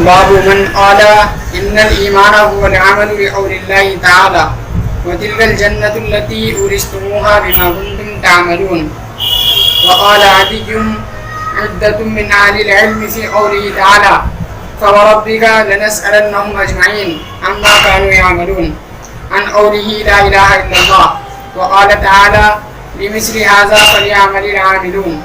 باب من قال إن الإيمان هو العمل بقول الله تعالى وتلك الجنة التي أورثتموها بما كنتم تعملون. وقال عدي عدة من أهل العلم في قوله تعالى فوربك لنسألنهم أجمعين عما كانوا يعملون عن قوله لا إله إلا الله. وقال تعالى لمثل هذا فليعمل العاملون.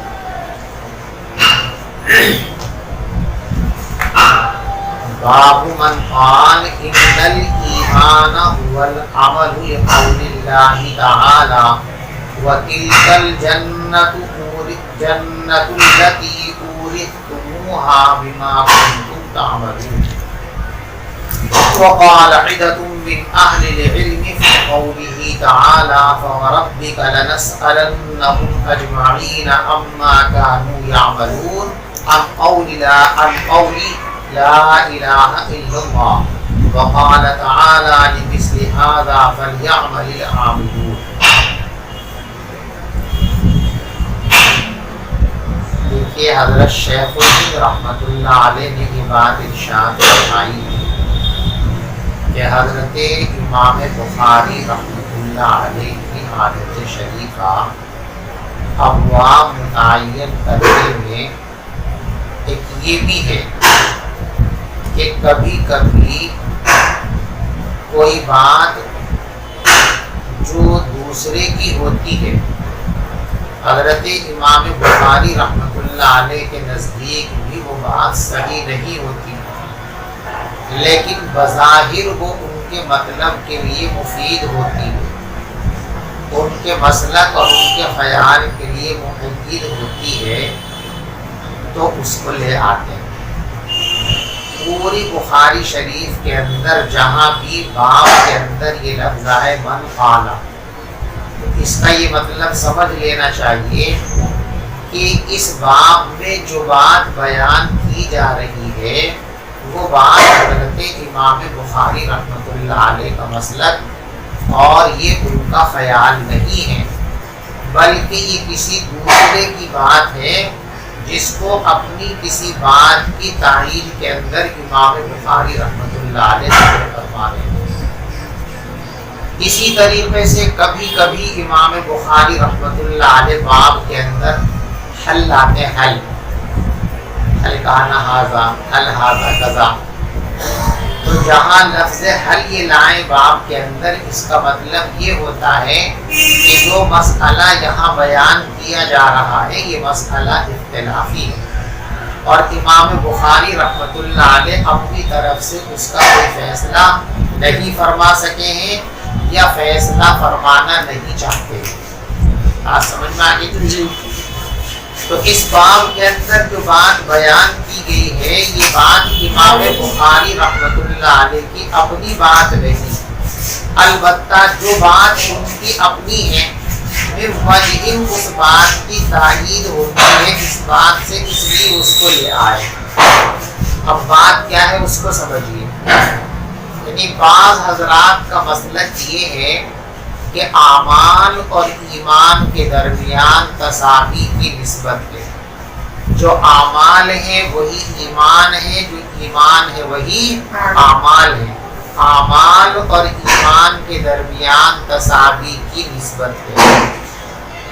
باب من قال ان الایمان هو العمل بقول الله تعالى وتلك الجنة التي أورثتموها بما كنتم تعملون. وقال عدة من أهل العلم في قوله تعالى فوربك لنسألنهم أجمعين عما كانوا يعملون عن قول لا إله إلا الله. وقال تعالى لمثل هذا فليعمل العاملون. دیکھیے حضرت شیخ الہند رحمۃ اللہ علیہ نے یہ بات ارشاد فرمائی کہ حضرت امام بخاری رحمۃ اللہ علیہ کی عادت شریفہ ابواب متعین کرنے میں ایک یہ بھی ہے کہ کبھی کبھی کوئی بات جو دوسرے کی ہوتی ہے حضرت امام بخاری رحمۃ اللہ علیہ کے نزدیک بھی وہ بات صحیح نہیں ہوتی، لیکن بظاہر وہ ان کے مطلب کے لیے مفید ہوتی ہے، ان کے مسلک اور ان کے خیال کے لیے مفید ہوتی ہے، تو اس کو لے آتے ہیں۔ پوری بخاری شریف کے اندر جہاں بھی باب کے اندر یہ لفظ ہے من قال، اس کا یہ مطلب سمجھ لینا چاہیے کہ اس باب میں جو بات بیان کی جا رہی ہے وہ بات حضرت امام بخاری رحمۃ اللہ علیہ کا مسلک اور یہ ان کا خیال نہیں ہے، بلکہ یہ کسی دوسرے کی بات ہے جس کو اپنی کسی بات کی تائید کے اندر امام بخاری رحمۃ اللہ علیہ ذکر فرما رہے ہیں۔ اسی طریقے سے کبھی کبھی امام بخاری رحمۃ اللہ علیہ باب کے اندر حل لاتے ہیں، حل کہنا ہاذا، حل ہاذا کذا، تو جہاں لفظ حل یہ لائیں باب کے اندر، اس کا مطلب یہ ہوتا ہے کہ جو مسئلہ یہاں بیان کیا جا رہا ہے یہ مسئلہ اختلافی ہے اور امام بخاری رحمۃ اللہ علیہ اپنی طرف سے اس کا کوئی فیصلہ نہیں فرما سکے ہیں یا فیصلہ فرمانا نہیں چاہتے۔ آپ سمجھ میں آگے جی؟ تو اس باب کے اندر جو بات بیان کی گئی ہے یہ بات امام بخاری رحمۃ اللہ علیہ کی اپنی بات نہیں، البتہ جو بات ان کی اپنی ہے پھر وجہ اس بات کی تائید ہوتی ہے اس بات سے، اس لیے اس کو لے آئے۔ اب بات کیا ہے اس کو سمجھیے۔ یعنی بعض حضرات کا مسلک یہ ہے کہ اعمال اور ایمان کے درمیان تساوی کی نسبت ہے، جو اعمال ہیں وہی ایمان ہے، جو ایمان ہے وہی اعمال ہے، اعمال اور ایمان کے درمیان تساوی کی نسبت ہے۔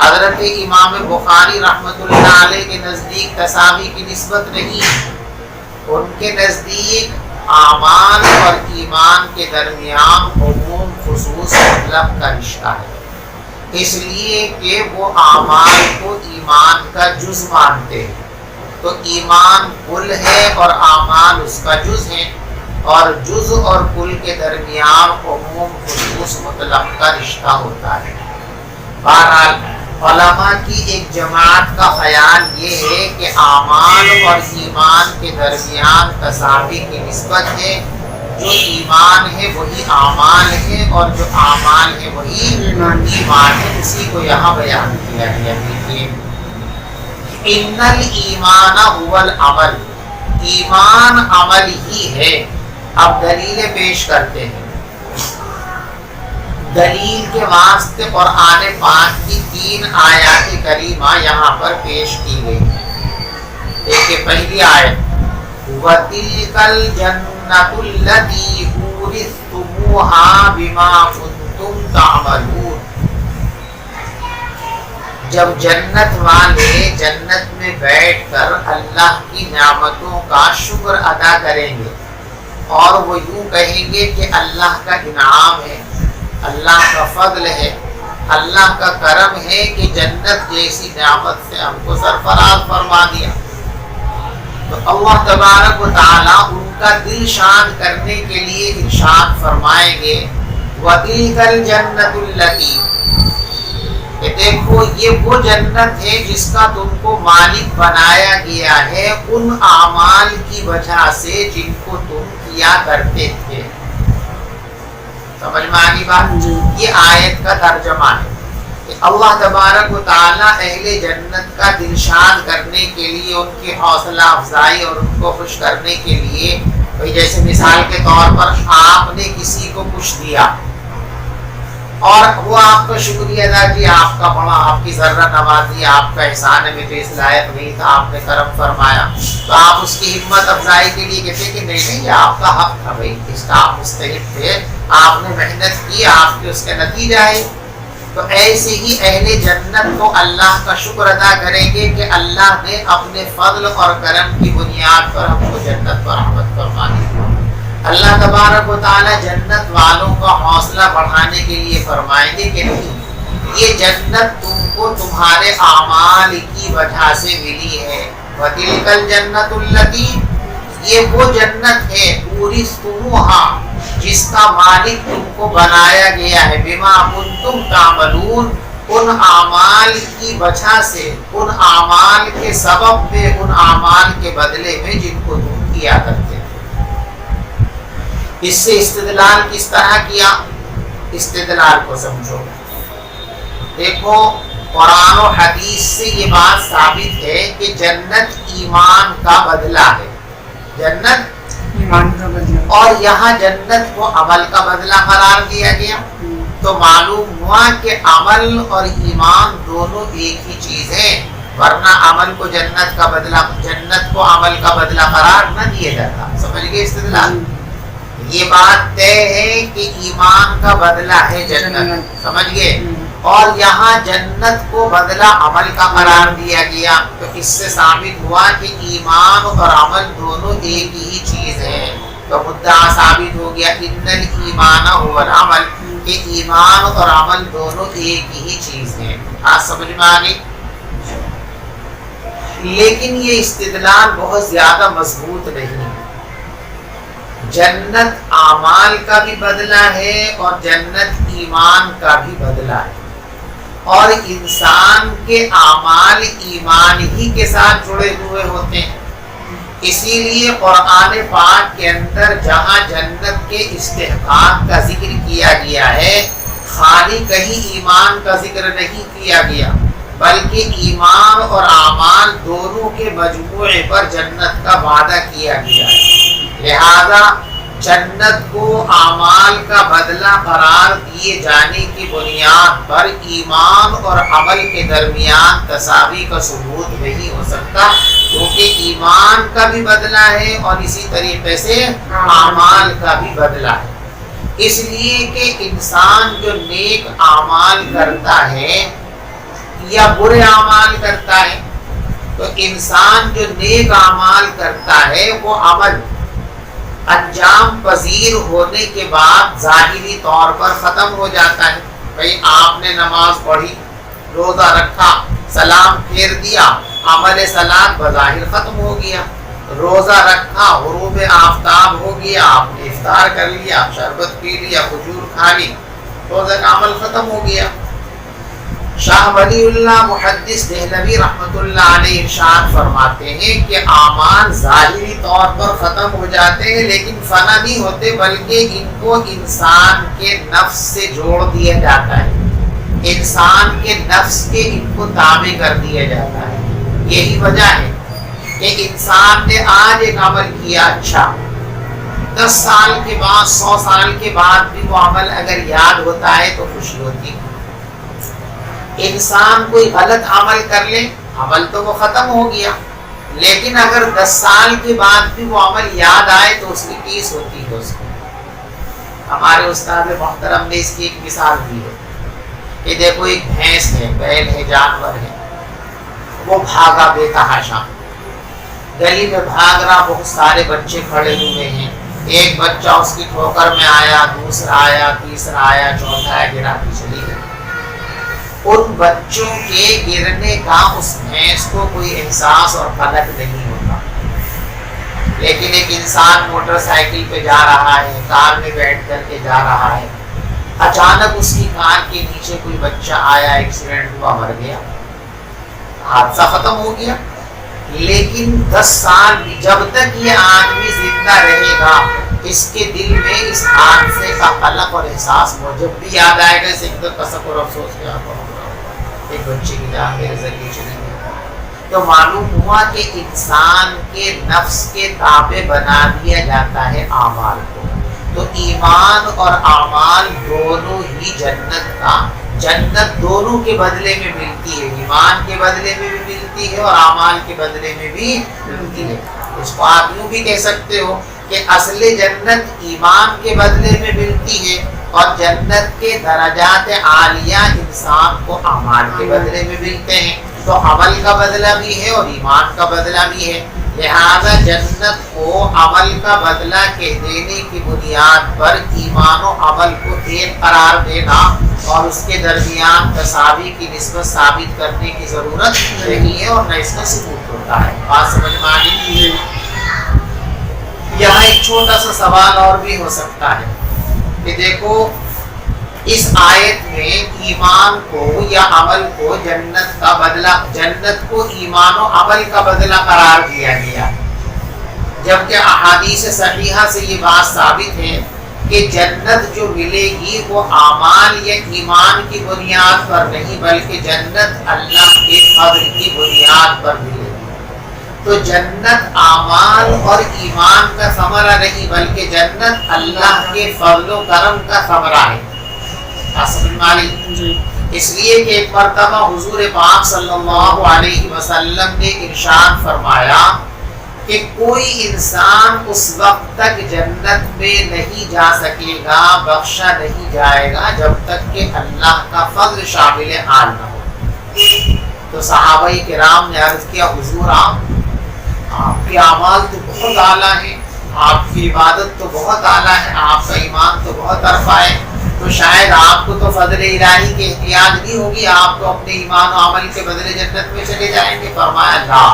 حضرت امام بخاری رحمۃ اللہ علیہ کے نزدیک تساوی کی نسبت نہیں، ان کے نزدیک اعمال اور ایمان کے درمیان عموم خصوص مطلب کا رشتہ ہے، اس لیے کہ وہ اعمال کو ایمان کا جز مانتے ہیں، تو ایمان کل ہے اور اعمال اس کا جز ہے، اور جز اور کل کے درمیان عموم خصوص مطلب کا رشتہ ہوتا ہے۔ بہرحال علماء کی ایک جماعت کا خیال یہ ہے کہ اعمال اور ایمان کے درمیان تساوی کی نسبت ہے، جو ایمان ہے وہی اعمال ہے اور جو اعمال ہے وہی ایمان ہے، اسی کو یہاں بیان کیا گیا۔ دیکھیے ان الایمان هو العمل، ایمان عمل ہی ہے۔ اب دلیلیں پیش کرتے ہیں۔ دلیل کے واسطے قرآن پاک کی 3 آیات کریمہ یہاں پر پیش کی گئی ہیں۔ دیکھیے پہلی آیت وَتِلْكَ الْجَنَّةُ الَّتِي أُورِثْتُمُوهَا بِمَا كُنْتُمْ تَعْمَلُونَ۔ جب جنت والے جنت میں بیٹھ کر اللہ کی نعمتوں کا شکر ادا کریں گے اور وہ یوں کہیں گے کہ اللہ کا انعام ہے، اللہ کا فضل ہے، اللہ کا کرم ہے کہ جنت جیسی نعمت سے ہم کو سرفراز فرما دیا۔ تو اللہ تبارک و تعالیٰ ان کا دل شاد کرنے کے لیے ارشاد فرمائیں گے وَتِلْكَ الْجَنَّةُ الَّتِي، کہ دیکھو یہ وہ جنت ہے جس کا تم کو مالک بنایا گیا ہے ان اعمال کی وجہ سے جن کو تم کیا کرتے تھے۔ سمجھ میں آگی بات؟ یہ آیت کا ترجمہ ہے کہ اللہ تبارک و تعالیٰ اہل جنت کا دلشاد کرنے کے لیے، ان کی حوصلہ افزائی اور ان کو خوش کرنے کے لیے، جیسے مثال کے طور پر آپ نے کسی کو کچھ دیا اور وہ آپ کا شکریہ ادا کیا، آپ کا بڑا، آپ کی ذرہ نوازی، آپ کا احسان ہے، میں تو اس لائق نہیں تھا، آپ نے کرم فرمایا، تو آپ اس کی ہمت افزائی کے لیے کہتے کہ نہیں یہ آپ کا حق تھا، بھائی اس کا آپ مستحق تھے، آپ نے محنت کی، آپ کے اس کا نتیجہ ہے۔ تو ایسے ہی اہل جنت کو اللہ کا شکر ادا کریں گے کہ اللہ نے اپنے فضل اور کرم کی بنیاد پر ہم کو جنت پر رحمت فرما دی۔ اللہ تبارک و تعالی جنت والوں کا حوصلہ بڑھانے کے لیے فرمائیں گے کہ نہیں، یہ جنت تم کو تمہارے اعمال کی وجہ سے ملی ہے۔ وَتِلْكَ الْجَنَّةُ الَّتِي، یہ وہ جنت ہے اورثتموہا جس کا مالک تم کو بنایا گیا ہے، بما کنتم تعملون، ان اعمال کی وجہ سے، ان اعمال کے سبب میں، ان اعمال کے بدلے میں جن کو تم کیا کرتے تھے۔ اس سے استدلال کس طرح کیا؟ استدلال کو سمجھو، دیکھو قرآن و حدیث سے یہ بات ثابت ہے کہ جنت ایمان کا بدلہ ہے، جنت ایمان کا بدلہ، اور یہاں جنت کو عمل کا بدلہ قرار دیا گیا، تو معلوم ہوا کہ عمل اور ایمان دونوں ایک ہی چیز ہے، ورنہ عمل کو جنت کا بدلہ، جنت کو عمل کا بدلہ قرار نہ دیا جاتا۔ سمجھ گئے استدلال؟ یہ بات طے ہے کہ ایمان کا بدلہ ہے جنت، سمجھ گئے، اور یہاں جنت کو بدلہ عمل کا قرار دیا گیا، تو اس سے ثابت ہوا کہ ایمان اور عمل دونوں ایک ہی چیز ہے، تو مدعا ثابت ہو گیا ان الایمان هو العمل، کہ ایمان اور عمل دونوں ایک ہی چیز ہیں۔ آج سمجھ میں آ گئی؟ لیکن یہ استدلال بہت زیادہ مضبوط نہیں ہے۔ جنت اعمال کا بھی بدلہ ہے اور جنت ایمان کا بھی بدلہ ہے، اور انسان کے اعمال ایمان ہی کے ساتھ جڑے ہوئے ہوتے ہیں۔ اسی لیے قرآن پاک کے اندر جہاں جنت کے استحقاق کا ذکر کیا گیا ہے، خالی کہیں ایمان کا ذکر نہیں کیا گیا، بلکہ ایمان اور اعمال دونوں کے مجموعے پر جنت کا وعدہ کیا گیا ہے۔ لہذا جنت کو اعمال کا بدلہ قرار دیے جانے کی بنیاد پر ایمان اور عمل کے درمیان تساوی کا ثبوت نہیں ہو سکتا، کیونکہ ایمان کا بھی بدلہ ہے اور اسی طریقے سے اعمال کا بھی بدلہ ہے۔ اس لیے کہ انسان جو نیک اعمال کرتا ہے یا برے اعمال کرتا ہے، تو انسان جو نیک اعمال کرتا ہے وہ عمل انجام پذیر ہونے کے بعد ظاہری طور پر ختم ہو جاتا ہے۔ بھئی آپ نے نماز پڑھی، روزہ رکھا، سلام پھیر دیا، عمل صلاۃ بظاہر ختم ہو گیا۔ روزہ رکھا، غروب آفتاب ہو گیا، آپ نے افطار کر لیا، شربت پی لیا، کھجور کھا لی، روزہ کا عمل ختم ہو گیا۔ شاہ ولی اللہ محدث دہلوی رحمۃ اللہ علیہ ارشاد فرماتے ہیں کہ اعمال ظاہری طور پر ختم ہو جاتے ہیں لیکن فنا نہیں ہوتے، بلکہ ان کو انسان کے نفس سے جوڑ دیا جاتا ہے، انسان کے نفس کے ان کو تابع کر دیا جاتا ہے۔ یہی وجہ ہے کہ انسان نے آج ایک عمل کیا اچھا، 10 سال کے بعد 100 سال کے بعد بھی وہ عمل اگر یاد ہوتا ہے تو خوشی ہوتی ہے۔ انسان کوئی غلط عمل کر لے، عمل تو وہ ختم ہو گیا، لیکن اگر 10 سال کے بعد بھی وہ عمل یاد آئے تو اس کی ٹیس ہوتی ہے اس کو. ہمارے استاد محترم نے اس کی ایک مثال دی ہے کہ دیکھو ایک بھینس ہے، بیل ہے، جانور ہے، وہ بھاگا بے تحاشا، گلی میں بھاگ رہا، بہت سارے بچے کھڑے ہوئے ہیں، ایک بچہ اس کی ٹھوکر میں آیا، دوسرا آیا، تیسرا آیا، چوتھا آیا، گراتی چلی گئی. ان بچوں کے گرنے کا اس بھینس کو کوئی احساس اور قلق نہیں ہوتا. لیکن ایک انسان موٹر سائیکل پہ جا رہا ہے، کار میں بیٹھ کر کے جا رہا ہے، اچانک اس کی کار کے نیچے کوئی بچہ آیا، ایکسیڈنٹ ہوا، مر گیا، حادثہ ختم ہو گیا. لیکن 10 سال بھی جب تک یہ آدمی زندہ رہے گا اس کے دل میں اس حادثے کا قلق اور احساس جب بھی یاد آئے گا، اسے کسک اور افسوس کیا ایک بچے کی جان میرے ذریعے چلی گئی. تو معلوم ہوا کہ انسان کے نفس کے تابع بنا دیا جاتا ہے اعمال کو. تو ایمان اور اعمال دونوں ہی جنت دونوں کے بدلے میں ملتی ہے، ایمان کے بدلے میں بھی ملتی ہے اور اعمال کے بدلے میں بھی ملتی ہے. اس کو آپ یوں بھی کہہ سکتے ہو کہ اصل جنت ایمان کے بدلے میں ملتی ہے اور جنت کے درجات عالیہ انسان کو اعمال کے بدلے میں ملتے ہیں. تو عمل کا بدلہ بھی ہے اور ایمان کا بدلہ بھی ہے. لہذا جنت کو عمل کا بدلہ کہہ دینے کی بنیاد پر ایمان و عمل کو ایک قرار دینا اور اس کے درمیان تساوی کی نسبت ثابت کرنے کی ضرورت نہیں ہے اور نہ اس کا ثبوت ہوتا ہے. بات سمجھ میں آ گئی؟ یہاں ایک چھوٹا سا سوال اور بھی ہو سکتا ہے کہ دیکھو اس آیت میں ایمان کو یا عمل کو جنت کا بدلہ، جنت کو ایمان و عمل کا بدلہ قرار دیا گیا، جبکہ احادیث صحیحہ سے یہ بات ثابت ہے کہ جنت جو ملے گی وہ اعمال یا ایمان کی بنیاد پر نہیں بلکہ جنت اللہ کے فضل کی بنیاد پر ملے گی. تو جنت اعمال اور ایمان کا ثمرہ نہیں بلکہ جنت اللہ کے فضل و کرم کا ثمرہ ہے. اس لیے کہ ایک مرتبہ حضور پاک صلی اللہ علیہ وسلم نے ارشاد فرمایا کہ کوئی انسان اس وقت تک جنت میں نہیں جا سکے گا، بخشا نہیں جائے گا جب تک کہ اللہ کا فضل شامل حال نہ ہو. تو صحابہ کرام نے عرض کیا حضور آپ کے اعمال تو بہت اعلیٰ ہیں، آپ کی عبادت تو بہت اعلیٰ ہے، آپ کا ایمان تو بہت عرفہ ہے، تو شاید آپ کو تو فضل الہی کی احتیاج نہیں ہوگی، آپ تو اپنے ایمان و عمل کے بدلے جنت میں چلے جائیں گے. فرمایا لا،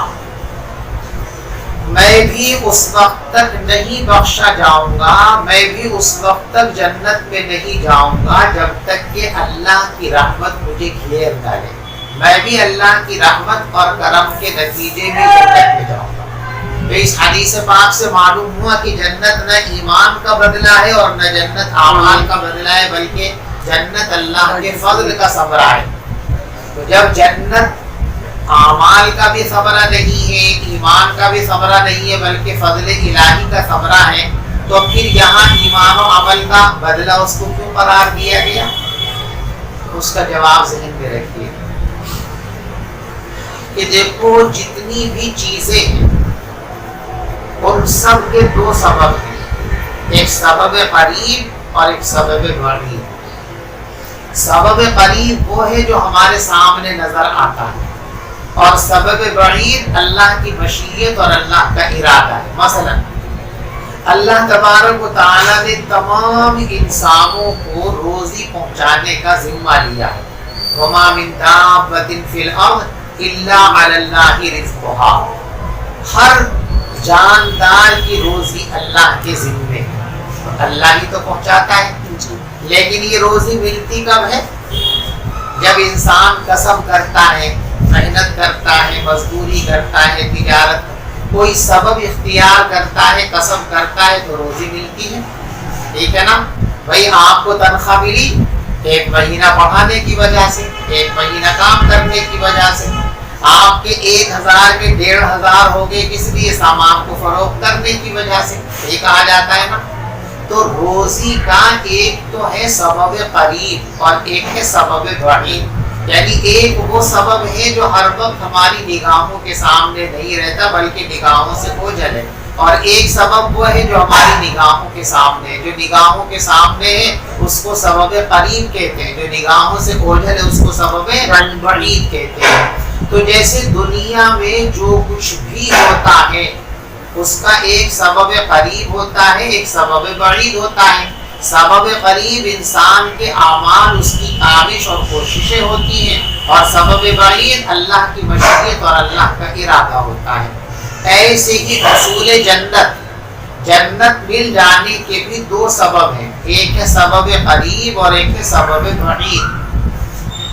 میں بھی اس وقت تک نہیں بخشا جاؤں گا، میں بھی اس وقت تک جنت میں نہیں جاؤں گا جب تک کہ اللہ کی رحمت مجھے گھیر ڈالے. میں بھی اللہ کی رحمت اور کرم کے نتیجے میں جنت میں جاؤں گا. تو اس حدیث پاک سے معلوم ہوا کہ جنت نہ ایمان کا بدلہ ہے اور نہ جنت اعمال کا بدلہ ہے بلکہ جنت اللہ کے فضل کا ثمرہ ہے. تو جب جنت اعمال کا بھی ثمرہ نہیں ہے، ایمان کا بھی ثمرہ نہیں ہے بلکہ فضل الہی کا ثمرہ ہے، تو پھر یہاں ایمان و عمل کا بدلہ اس کو کیوں قرار دیا گیا؟ اس کا جواب ذہن میں رکھیے کہ دیکھو جتنی بھی چیزیں ہیں ان سب کے دو سبب ہیں، ایک سبب قریب اور ایک سبب بعید. سبب قریب وہ ہے جو ہمارے سامنے نظر آتا ہے اور سبب بعید اللہ کی مشیت اور اللہ کا ارادہ ہے. مثلا اللہ تبارک و تعالیٰ نے تمام انسانوں کو روزی پہنچانے کا ذمہ لیا ہے. وما من دابۃ فی الارض الا علی اللہ رزقها، ہر جاندار کی روزی اللہ کے ذمے ہے، اللہ ہی تو پہنچاتا ہے. لیکن یہ روزی ملتی کب ہے؟ جب انسان کسب کرتا ہے، محنت کرتا ہے، مزدوری کرتا ہے، تجارت، کوئی سبب اختیار کرتا ہے، کسب کرتا ہے تو روزی ملتی ہے. ٹھیک ہے نا بھائی؟ آپ کو تنخواہ ملی 1 مہینہ پڑھانے کی وجہ سے، 1 مہینہ کام کرنے کی وجہ سے، آپ کے 1000 کے 1500 ہو گئے کس لیے؟ سامان کو فروخت کرنے کی وجہ سے. یہ کہا جاتا ہے نا. تو روزی کا ایک تو ہے سبب قریب اور ایک ہے سبب بعید. یعنی ایک وہ سبب ہے جو ہر وقت ہماری نگاہوں کے سامنے نہیں رہتا بلکہ نگاہوں سے اوجھل ہے، اور ایک سبب وہ ہے جو ہماری نگاہوں کے سامنے ہے۔ جو نگاہوں کے سامنے ہے اس کو سبب قریب کہتے ہیں، جو نگاہوں سے اوجھل ہے اس کو سبب بعید کہتے ہیں۔ تو جیسے دنیا میں جو کچھ بھی ہوتا ہے اس کا ایک سبب قریب ہوتا ہے، ایک سبب بعید ہوتا ہے۔ سبب قریب انسان کے اعمال، اس کی کاوش اور کوششیں ہوتی ہیں، اور سبب بعید اللہ کی مشیت اور اللہ کا ارادہ ہوتا ہے۔ ایسے ہی حصول جنت مل جانے کے بھی دو سبب ہیں، ایک ہے سبب قریب اور ایک ہے سبب بعید۔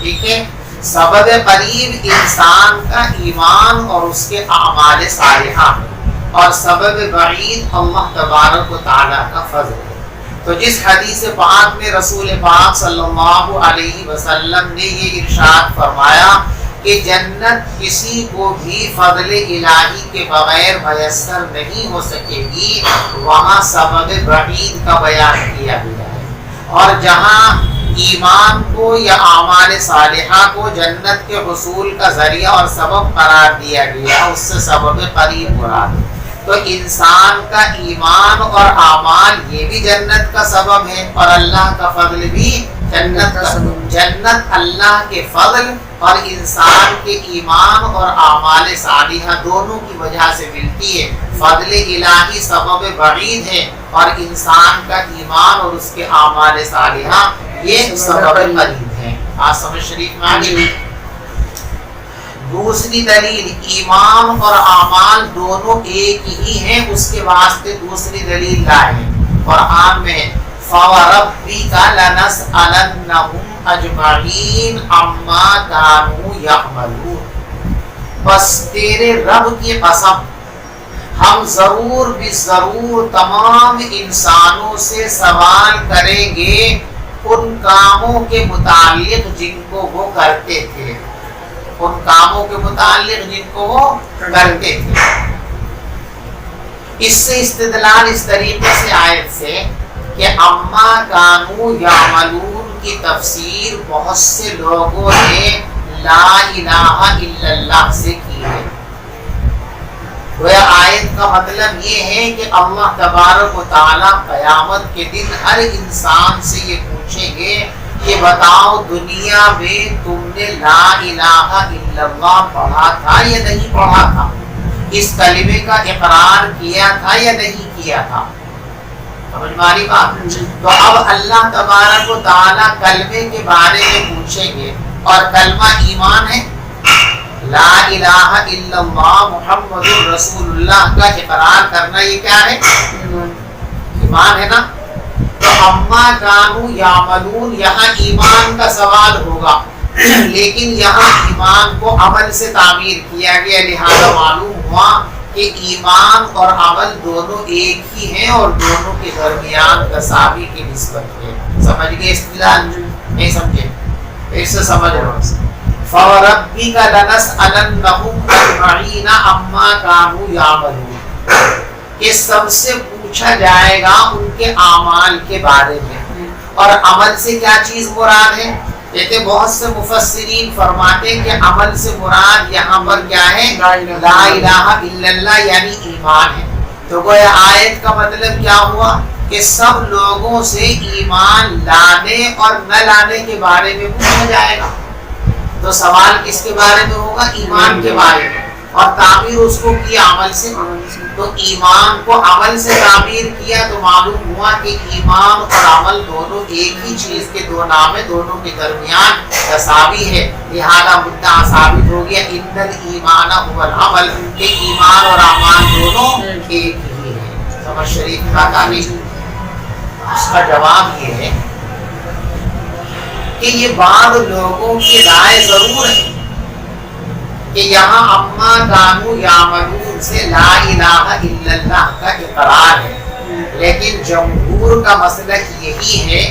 ٹھیک ہے، سبب قریب انسان کا ایمان اور اس کے اعمال صالحہ، اور سبب بعید اللہ تبارک و تعالیٰ کا فضل ہے۔ تو جس حدیث پاک میں رسول پاک صلی اللہ علیہ وسلم نے یہ ارشاد فرمایا کہ جنت کسی کو بھی فضل الہی کے بغیر میسر نہیں ہو سکے گی، وہاں سبب بعید کا بیان کیا گیا ہے۔ اور جہاں ایمان کو یا اعمال صالحہ کو جنت کے حصول کا ذریعہ اور سبب قرار دیا گیا، اس سے سبب قریب مراد ہے۔ تو انسان کا ایمان اور اعمال یہ بھی جنت کا سبب ہے، اور اللہ کا فضل بھی جنت کا سبب۔ جنت اللہ کے فضل اور انسان کے ایمان اور اعمال صالحہ دونوں کی وجہ سے ملتی ہے۔ فضل الہی سبب بعید ہے، اور انسان کا ایمان اور اس کے اعمال صالحہ یہ سبب قریب ہے۔ آج سمجھ شریف میں آگے دوسری دلیل، ایمان اور اعمال دونوں ایک ہی ہیں، اس کے واسطے دوسری دلیل لائے ہیں قرآن میں، فَوَرَبِّكَ لَنَسْأَلَنَّهُمْ أَجْمَعِينَ عَمَّا كَانُوا يَعْمَلُونَ۔ بس تیرے رب کی قسم، ہم ضرور بھی تمام انسانوں سے سوال کریں گے ان کاموں کے متعلق جن کو وہ کرتے تھے، ان کاموں کے متعلق جن کو وہ کرتے تھے۔ اس سے استدلال اس طریقے سے آیت سے کہ اما کانوا یعملون کی تفسیر بہت سے لوگوں نے لا الہ الا اللہ سے کی ہے۔ آیت کا مطلب یہ ہے کہ اللہ تبارک و تعالی قیامت کے دن ہر انسان سے یہ پوچھیں گے کہ بتاؤ دنیا میں تم نے لا الہ الا اللہ پڑھا تھا یا نہیں پڑھا تھا، اس کلمے کا اقرار کیا تھا یا نہیں کیا تھا۔ سمجھ میں آ رہی بات؟ تو اب اللہ تبارک و تعالی کلمے کے بارے میں پوچھیں گے، اور کلمہ ایمان ہے، لا الہ الا اللہ محمد رسول اللہ کا اقرار کرنا، یہ کیا ہے؟ ایمان ہے نا۔ تو اما کانوا یعملون، یہاں ایمان کا سوال ہوگا، لیکن یہاں ایمان کو عمل سے تعبیر کیا گیا، لہذا معلوم ہوا کہ ایمان اور عمل دونوں ایک ہی ہیں اور دونوں کے درمیان تساوی کی نسبت ہے۔ سمجھ گئے استدلال؟ نہیں سمجھے؟ پھر سے سمجھ رہا ہوں۔ فَوَرَبِّكَ لَنَسْأَلَنَّهُمْ أَجْمَعِينَ عَمَّا كَانُوا يَعْمَلُونَ، کہ سب سے پوچھا جائے گا ان کے اعمال کے بارے میں۔ اور عمل سے کیا چیز مراد ہے؟ کہتے بہت سے مفسرین فرماتے ہیں کہ عمل سے مراد یہاں پر کیا ہے؟ لا الہ الا اللہ، یعنی ایمان ہے۔ تو گویا آیت کا مطلب کیا ہوا کہ سب لوگوں سے ایمان لانے اور نہ لانے کے بارے میں پوچھا جائے گا۔ تو سوال کس کے بارے میں ہوگا؟ ایمان کے بارے میں، اور تعبیر اس کو کیا عمل سے۔ تو ایمان کو عمل سے تعبیر کیا تو معلوم ہوا کہ ایمان اور عمل دونوں ایک ہی چیز کے دو نام ہیں، دونوں کے درمیان تساوی ہے، لہذا مدعا ثابت ہو گیا ان الایمان هو العمل، کہ ایمان اور اعمال دونوں ایک ہی ہیں۔ سمجھ شریف کا تعبیر؟ اس کا جواب یہ ہے کہ یہ بعض لوگوں کی رائے ضرور ہے کہ یہاں اما کانوا یعملون سے لا الہ الا اللہ کا اقرار ہے، لیکن جمہور کا مسلک یہی ہے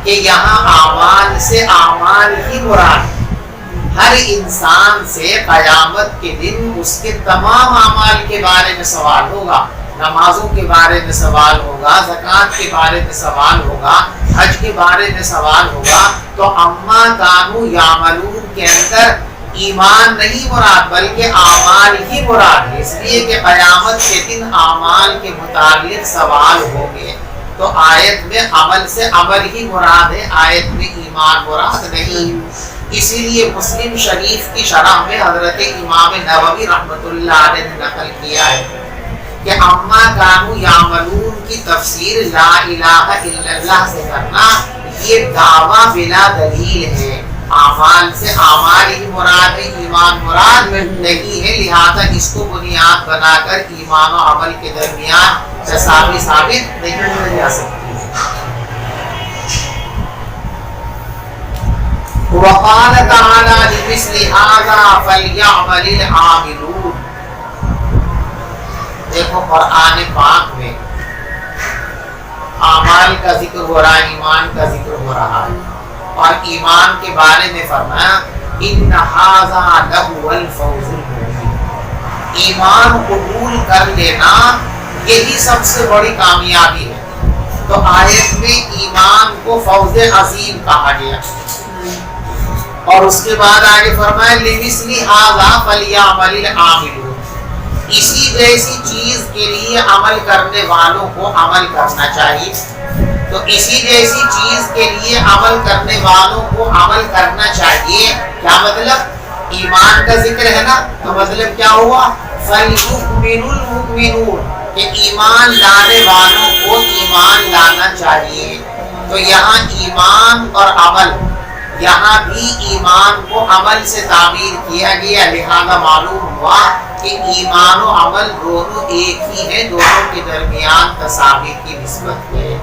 کہ یہاں اعمال سے اعمال ہی مراد ہے۔ ہر انسان سے قیامت کے دن اس کے تمام اعمال کے بارے میں سوال ہوگا، نمازوں کے بارے میں سوال ہوگا، زکوٰۃ کے بارے میں سوال ہوگا، حج کے بارے میں سوال ہوگا، تو اما کانوا یعملون کے اندر ایمان نہیں مراد بلکہ اعمال ہی مراد ہے، اس لیے کہ قیامت کے دن اعمال کے متعلق سوال ہوں گے، تو آیت میں عمل سے عمل ہی مراد ہے، آیت میں ایمان مراد نہیں۔ اسی لیے مسلم شریف کی شرح میں حضرت امام نووی رحمۃ اللہ علیہ نے نقل کیا ہے کہ اما کانوا یعملون کی تفسیر لا الہ الا اللہ سے کرنا یہ دعویٰ بلا دلیل ہے، اعمال سے اعمال ہی مراد ہے، ایمان مراد نہیں ہے، لہذا اس کو بنیاد بنا کر ایمان و عمل کے درمیان تساوی ثابت نہیں کی جا سکتی۔ وقال تعالی لمثل هذا فليعمل العاملون، دیکھو قرآن پاک میں اعمال کا ذکر ہو رہا ہے، ایمان کا ذکر ہو رہا ہے، اور ایمان کے بارے میں فرمایا ان ھذا لہو الفوز المبین، ایمان قبول کر لینا یہی سب سے بڑی کامیابی ہے، تو آیت میں ایمان کو فوز عظیم کہا گیا، اور اس کے بعد آگے فرمایا لمثل ھذا فلیعمل العاملون، اسی جیسی چیز کے لیے عمل کرنے والوں کو عمل کرنا چاہیے، تو اسی جیسی چیز کے لیے عمل کرنے والوں کو عمل کرنا چاہیے، کیا مطلب؟ ایمان کا ذکر ہے نا، تو مطلب کیا ہوا؟ فَلْيُؤْمِنُ الْمُؤْمِنُونَ، کہ ایمان لانے والوں کو ایمان لانا چاہیے، تو یہاں ایمان اور عمل، یہاں بھی ایمان کو عمل سے تعبیر کیا گیا، لہذا معلوم ہوا کہ ایمان و عمل دونوں ایک ہی ہیں، دونوں کے درمیان تساوی کی نسبت ہے۔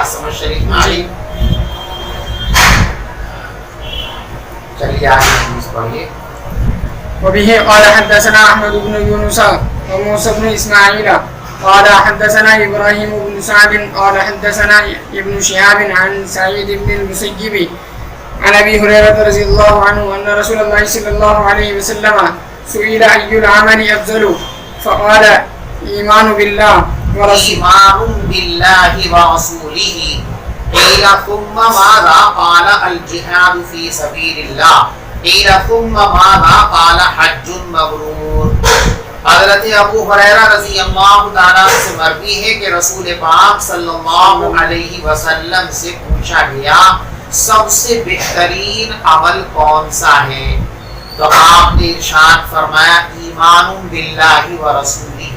سمجھ شریف میں آئی؟ چلیے آگے حدیث پڑھیے۔ وبه قال حدثنا احمد بن يونس وموسى بن اسماعيل قال حدثنا ابراهيم بن سعد قال حدثنا ابن شهاب عن سعيد بن المسيب عن ابي هريره رضي الله عنه ان رسول الله صلى الله عليه وسلم سئل اي العمل افضل فقال ايمان بالله ورسوله قيل ثم ماذا قال الجهاد في سبيل الله قيل ثم ماذا قال حج مبرور۔ حضرت ابو ہریرہ رضی اللہ تعالیٰ سے مروی ہے کہ رسول پاک صلی اللہ علیہ وسلم سے پوچھا گیا سب سے بہترین عمل کون سا ہے، تو آپ نے ارشاد فرمایا ایمان باللہ ورسولہ،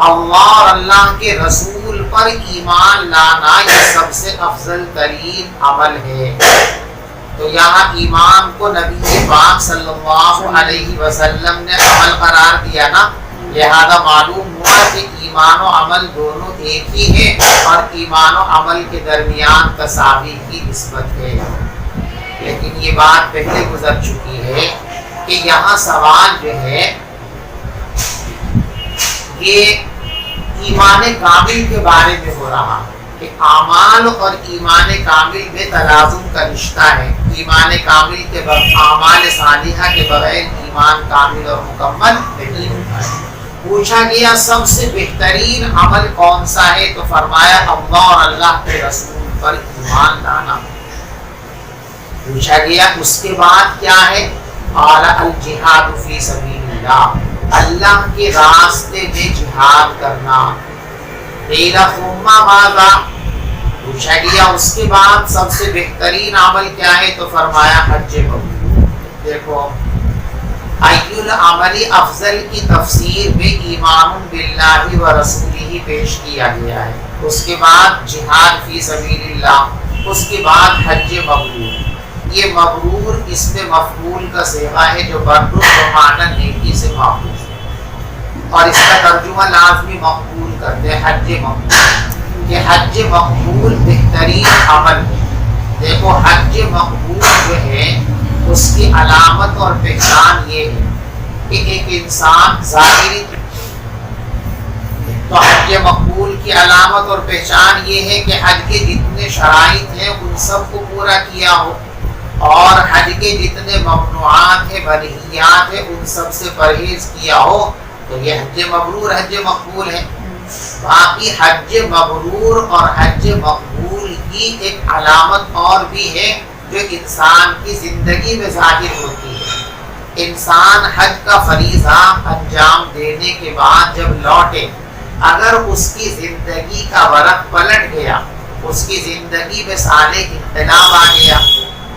اللہ اور اللہ کے رسول پر ایمان لانا یہ سب سے افضل ترین عمل ہے۔ تو یہاں ایمان کو نبی پاک صلی اللہ علیہ وسلم نے عمل قرار دیا نا، لہذا معلوم ہوا کہ ایمان و عمل دونوں ایک ہی ہیں، اور ایمان و عمل کے درمیان تساوی کی نسبت ہے۔ لیکن یہ بات پہلے گزر چکی ہے کہ یہاں سوال جو ہے یہ ایمان کامل کے بارے میں ہو رہا ہے کہ اعمال اور ایمان کامل میں تلازم کا رشتہ ہے، ایمان کامل کے بغیر، اعمال صالحہ کے بغیر ایمان کامل اور مکمل نہیں ہوتا ہے۔ پوچھا گیا سب سے بہترین عمل کون سا ہے، تو فرمایا اللہ اور اللہ کے رسول پر ایمان لانا۔ پوچھا گیا اس کے بعد کیا ہے، قال الجہاد فی سبیل اللہ، اللہ کے راستے میں جہاد کرنا۔ قیل ثم ماذا، پوچھا گیا اس کے بعد سب سے بہترین عمل کیا ہے، تو فرمایا حج مبرور۔ دیکھو ای العمل افضل کی تفسیر میں ایمان باللہ ورسولہ پیش کیا گیا ہے، اس کے بعد جہاد فی سبیل اللہ، اس کے بعد حج مبرور۔ یہ مبرور اس میں مفعول کا صیغہ ہے جو بر بمعنی نیکی سے ماخوذ ہے، اور اس کا ترجمہ لازمی مقبول کرتے ہیں حج مقبول، کہ حج مقبول بہترین عمل ہے۔ دیکھو حج مقبول جو ہے اس کی علامت اور پہچان یہ ہے کہ ایک انسان ظاہری، تو حج مقبول کی علامت اور پہچان یہ ہے کہ حج کے جتنے شرائط ہیں ان سب کو پورا کیا ہو، اور حج کے جتنے ممنوعات ہیں منہیات ہیں ان سب سے پرہیز کیا ہو، تو یہ حج مبرور حج مقبول ہے۔ باقی حج مبرور اور حج مقبول کی ایک علامت اور بھی ہے جو انسان کی زندگی میں ظاہر ہوتی ہے۔ انسان حج کا فریضہ انجام دینے کے بعد جب لوٹے، اگر اس کی زندگی کا ورق پلٹ گیا، اس کی زندگی میں صالح انقلاب آ گیا،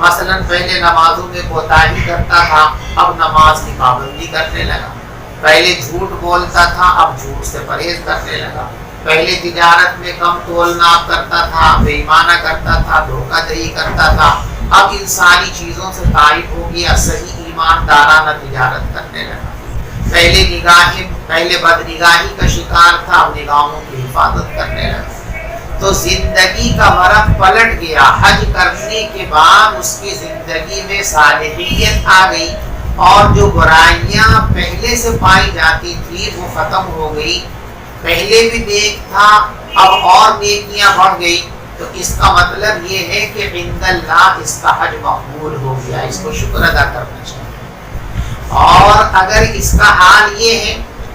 مثلا پہلے نمازوں میں کوتاہی کرتا تھا، اب نماز کی پابندی کرنے لگا، پہلے جھوٹ بولتا تھا، اب جھوٹ سے پرہیز کرنے لگا، پہلے تجارت میں کم تول ناپ کرتا تھا، بے ایمانہ کرتا تھا، دھوکہ دہی کرتا تھا، اب ان ساری چیزوں سے طائب ہو گیا، صحیح ایماندارانہ تجارت کرنے لگا، پہلے بد نگاہی کا شکار تھا، اب نگاہوں کی حفاظت کرنے لگا۔ تو زندگی کا ورق پلٹ گیا، حج کرنے کے بعد اس کی زندگی میں صالحیت آ گئی، اور جو برائیاں پہلے سے پائی جاتی تھی وہ ختم ہو گئی، پہلے بھی نیک تھا اب اور نیکیاں بڑھ گئی، تو اس کا مطلب یہ ہے کہ عند اللہ اس کا حج مقبول ہو گیا، اس کو شکر ادا کرنا چاہیے۔ اور اگر اس کا حال یہ ہے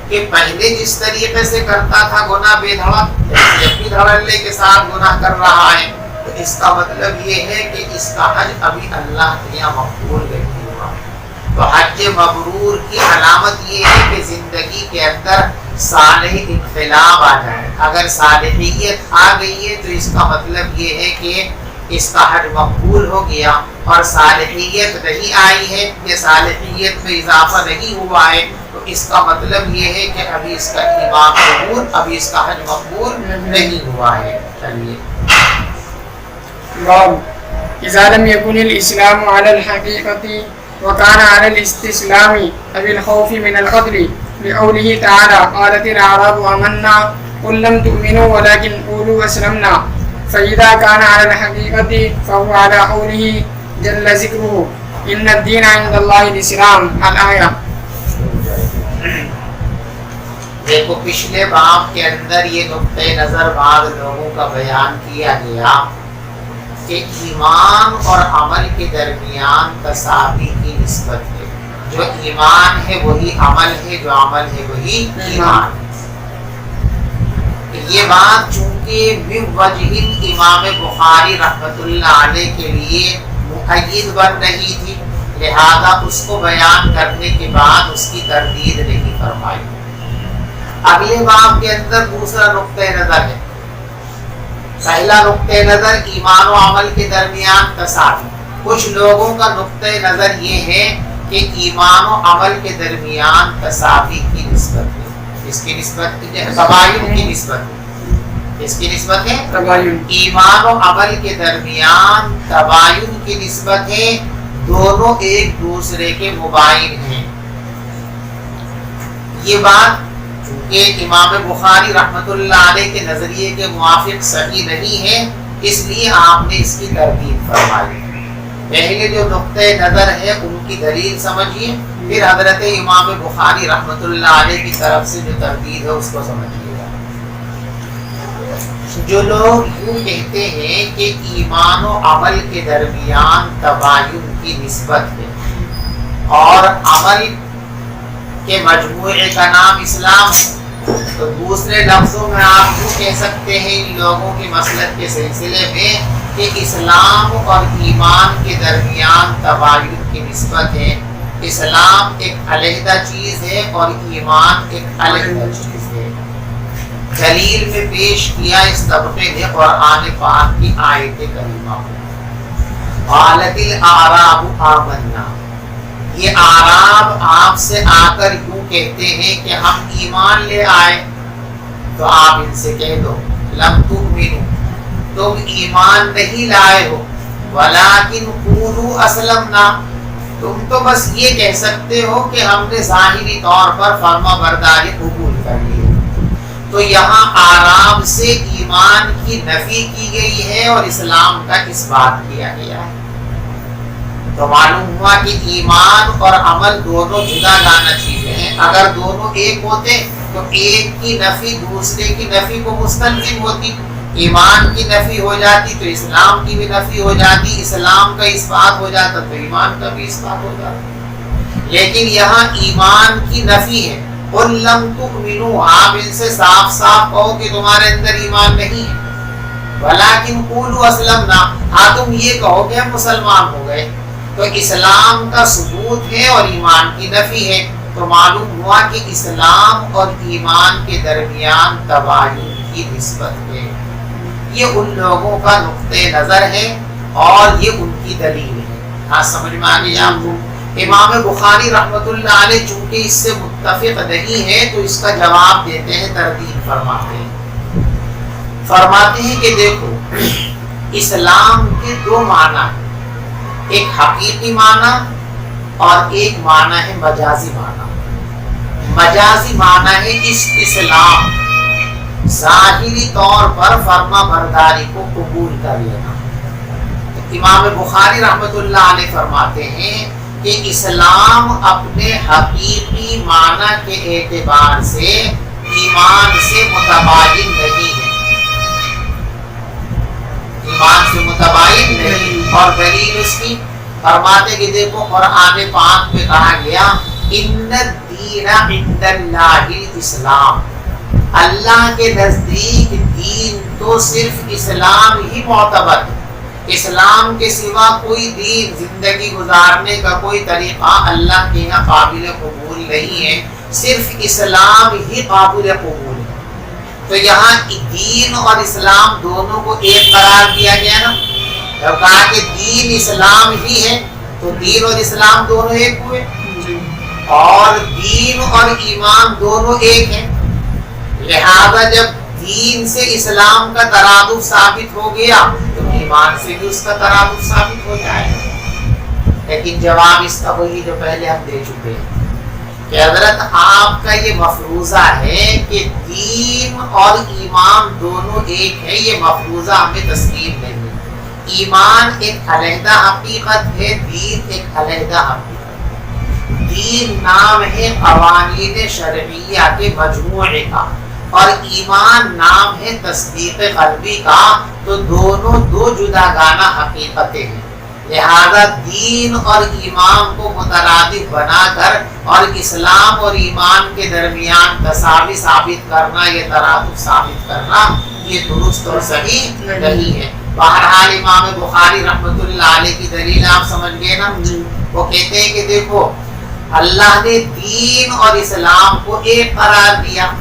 کہ پہلے جس طریقے سے کرتا تھا گناہ بے دھڑک، اپنی دھڑلے کے ساتھ گناہ کر رہا ہے، تو اس کا مطلب یہ ہے کہ اس کا حج ابھی اللہ کے یہاں مقبول نہیں ہوا۔ تو حج مبرور کی علامت یہ ہے کہ زندگی کے اندر صالح انقلاب آ جائے، اگر صالحیت آ گئی ہے تو اس کا مطلب یہ ہے کہ اس کا حج مقبول ہو گیا، اور صالحیت نہیں آئی ہے، یہ صالحیت میں اضافہ نہیں ہوا ہے، تو اس کا مطلب یہ ہے کہ ابھی اس کا ایمان قبول، ابھی اس کا حج مقبول نہیں ہوا ہے۔ چلیے باب اذا لم يكن الاسلام على الحقيقة وكان على الاستسلام او الخوف من القتل لقوله تعالى قالت الاعراب آمنا قل لم تؤمنوا ولكن قولوا اسلمنا فإذا كان على الحقيقة فهو على قوله جل ذكره إن الدين عند الله الإسلام الآية۔ دیکھو پچھلے باب کے اندر یہ نقطۂ نظر بعض لوگوں کا بیان کیا گیا کہ ایمان اور عمل کے درمیان تساوی کی نسبت ہے، جو ایمان ہے وہی عمل ہے، جو عمل ہے وہی ایمان ہے۔ یہ بات چونکہ من وجہ امام بخاری رحمۃ اللہ علیہ کے لیے مؤید بن رہی تھی، لہذا اس کو بیان کرنے کے بعد اس کی تردید نہیں فرمائی۔ اگلے باب کے اندر دوسرا نقطۂ نظر ہے۔ پہلا نقطۂ نظر ایمان و عمل کے درمیان تساوی۔ کچھ لوگوں کا نقطۂ نظر یہ ہے کہ ایمان و عمل کے درمیان تساوی کی نسبت ہے، اس کی نسبت تباین کی نسبت ہے، اس کی نسبت ہے ایمان و عمل کے درمیان تباین کی نسبت ہے، دونوں ایک دوسرے کے مباین ہیں۔ یہ بات چونکہ امام بخاری رحمۃ اللہ علیہ کے نظریے کے موافق صحیح نہیں ہے، اس لیے آپ نے اس کی تردید فرمائی۔ پہلے جو نقطۂ نظر ہے ان کی دلیل سمجھیے، پھر حضرت امام بخاری رحمۃ اللہ علیہ کی طرف سے جو تردید ہے اس کو سمجھیے گا۔ جو لوگ یوں کہتے ہیں کہ ایمان و عمل کے درمیان تباین کی نسبت ہے اور عمل کے مجموعے کا نام اسلام ہے، تو دوسرے لفظوں میں آپ یوں کہہ سکتے ہیں ان لوگوں کے مسلک کے سلسلے میں کہ اسلام اور ایمان کے درمیان تباین کی نسبت ہے، اسلام ایک علیحدہ چیز ہے اور ایمان ایک علیحدہ چیز ہے۔ دلیل میں پیش کیا اس طبقے نے قرآن پاک کی آیت کریمہ کو، قالت الاعراب آمنا، یہ اعراب آپ سے آ کر یوں کہتے ہیں کہ ہم ایمان لے آئے، تو آپ ان سے کہہ دو لم تؤمنوا، تم ایمان نہیں لائے ہو، ولیکن قولوا اسلمنا، تم تو بس یہ کہہ سکتے ہو کہ ہم نے ظاہری طور پر فرما برداری قبول کر لی ہے۔ تو یہاں اعراب سے ایمان کی نفی کی گئی ہے اور اسلام کا اثبات کیا گیا ہے۔ تو معلوم ہوا کہ ایمان اور عمل دونوں جدا جانا چیزیں ہیں، اگر دونوں ایک ہوتے تو ایک کی نفی دوسرے کی نفی کو مستلزم ہوتی، ایمان کی نفی ہو جاتی تو اسلام کی بھی نفی ہو جاتی، اسلام کا اثبات ہو جاتا تو ایمان کا بھی اثبات ہو جاتا، لیکن یہاں ایمان کی نفی ہے قل لم تؤمنوا، آپ ان سے صاف صاف کہو کہ تمہارے اندر ایمان نہیں ہے، ولیکن قولوا اسلمنا، ہاں تم یہ کہو کہ ہم مسلمان ہو گئے۔ تو اسلام کا ثبوت ہے اور ایمان کی نفی ہے، تو معلوم ہوا کہ اسلام اور ایمان کے درمیان تباین کی نسبت ہے۔ یہ ان لوگوں کا نقطہ نظر ہے اور یہ ان کی دلیل ہے۔ ہاں سمجھ میں آ گئی آپ کو؟ امام بخاری رحمۃ اللہ علیہ چونکہ اس سے متفق نہیں ہے تو اس کا جواب دیتے ہیں، تردید فرماتے ہیں کہ دیکھو اسلام کے دو معنی ہیں، ایک حقیقی معنی اور ایک معنی ہے مجازی معنی۔ مجازی معنی ہے استسلام، ظاہری طور پر فرما برداری کو قبول کر لینا۔ امام بخاری رحمۃ اللہ علیہ فرماتے ہیں کہ اسلام اپنے حقیقی معنی کے اعتبار سے ایمان سے متباین نہیں ہے، ایمان سے متباین نہیں۔ اور دلیل اس کی فرماتے کہ دیکھو قرآن پاک میں کہا گیا ان الدین عند اللہ الاسلام، اللہ کے نزدیک دین تو صرف اسلام ہی معتبر ہے، اسلام کے سوا کوئی دین، زندگی گزارنے کا کوئی طریقہ اللہ کے یہاں قابل قبول نہیں ہے، صرف اسلام ہی قابل قبول ہے۔ تو یہاں دین اور اسلام دونوں کو ایک قرار دیا گیا نا، جب کہا کہ دین اسلام ہی ہے تو دین اور اسلام دونوں ایک ہوئے، اور دین اور ایمان دونوں ایک ہیں، لہذا جب دین سے اسلام کا ترادف ثابت ہو گیا تو ایمان سے بھی اس کا ترادف ثابت ہو جائے گا۔ لیکن جواب اس کا وہی جو پہلے ہم دے چکے ہیں کہ حضرت آپ کا یہ مفروضہ ہے کہ دین اور ایمان دونوں ایک ہے، یہ مفروضہ ہمیں تسلیم نہیں ہے۔ ایمان ایک علیحدہ حقیقت ہے، دین ایک علیحدہ حقیقت۔ دین نام ہے قوانین شرعیہ کے مجموعے کا، اور ایمان نام ہے تصدیق قلبی کا، تو دونوں دو جداگانہ حقیقتیں ہیں۔ لہذا دین اور ایمان کو مترادف بنا کر اور اسلام اور ایمان کے درمیان تساوی ثابت کرنا، یہ ترادف ثابت کرنا، یہ درست اور صحیح نہیں ہے۔ بہرحال امام بخاری رحمۃ اللہ علیہ کی دلیل آپ سمجھ گئے نا، وہ کہتے ہیں کہ دیکھو اللہ نے دین اور اسلام کو ایک قرار دیا،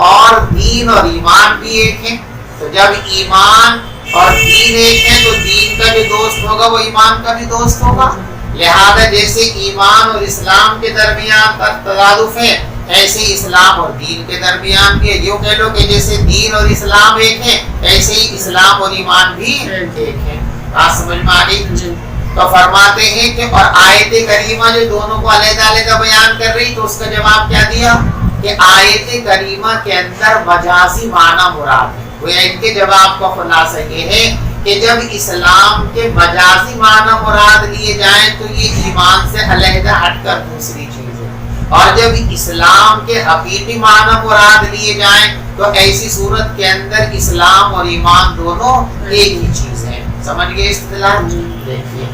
اور دین اور ایمان بھی ایک ہے، تو جب ایمان اور دین ایک ہے تو دین کا جو دوست ہوگا وہ ایمان کا بھی دوست ہوگا۔ لہذا جیسے ایمان اور اسلام کے درمیان ترادف ہے، ایسے ہی اسلام اور دین کے درمیان بھی ہے۔ یوں کہہ لو کہ جیسے دین اور اسلام ایک ہے، ایسے ہی اسلام اور ایمان بھی ایک ہے۔ بات سمجھ میں آ گئی؟ تو فرماتے ہیں کہ اور آیت کریمہ جو دونوں کو علیحدہ علیحدہ بیان کر رہی، تو اس کا جواب کیا دیا کہ آیت کریمہ کے اندر مجازی معنی مراد ہے۔ وہ ان کے جواب کا خلاصہ یہ ہے کہ جب اسلام کے مجازی معنی مراد لیے جائیں تو یہ ایمان سے علیحدہ ہٹ کر دوسری چیز ہے، اور جب اسلام کے حقیقی معنی مراد لیے جائیں تو ایسی صورت کے اندر اسلام اور ایمان دونوں ایک ہی چیز ہے۔ سمجھ گئے اصطلاح؟ دیکھیے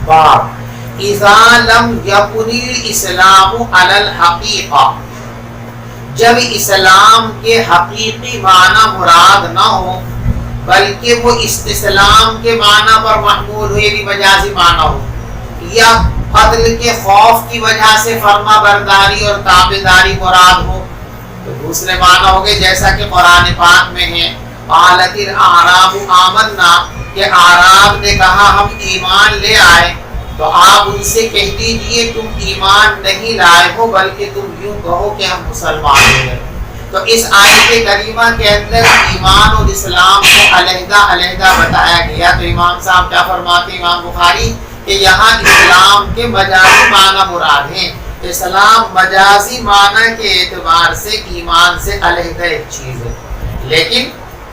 باب اذا لم یکن الاسلام علی الحقیقہ، جب اسلام کے حقیقی معنی مراد نہ ہو بلکہ وہ استسلام کے معنی پر محمول ہو، یعنی مجازی معنی ہو، یا قتل کے خوف کی وجہ سے فرما برداری اور تابعداری مراد ہو، تو دوسرے معنی ہو گئے جیسا کہ قرآن پاک میں ہے قالت الاعراب آمنا، کہ اعراب نے کہا ہم ایمان لے آئے، تو آپ ان سے کہہ دیجئے تم ایمان نہیں لائے ہو بلکہ تم یوں کہو کہ ہم مسلمان ہو گئے۔ تو اس آیت کریمہ کے اندر ایمان اور اسلام کو علیحدہ علیحدہ بتایا گیا۔ تو امام صاحب کیا فرماتے ہیں امام بخاری کہ یہاں اسلام کے مجازی معنی مراد ہیں، اسلام مجازی معنی کے اعتبار سے ایمان سے علیحدہ ایک چیز ہے، لیکن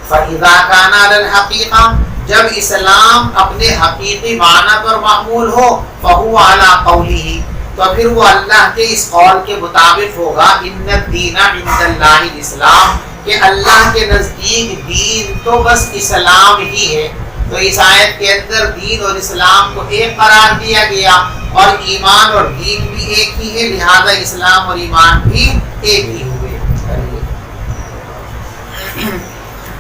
فَإِذَا كَانَ عَلَى الْحَقِيقَةِ، جب اسلام اپنے حقیقی معنی پر معمول ہو فَهُوَ عَلَى قَوْلِهِ، تو پھر وہ اللہ کے اس قول کے مطابق ہوگا ان الدین عند اللہ الاسلام، کہ اللہ کے نزدیک دین تو بس اسلام ہی ہے، تو اس آیت کے اندر دین اور اسلام کو ایک قرار دیا گیا اور ایمان اور دین بھی ایک ہی ہے، لہذا اسلام اور ایمان بھی ایک ہی ہوئے۔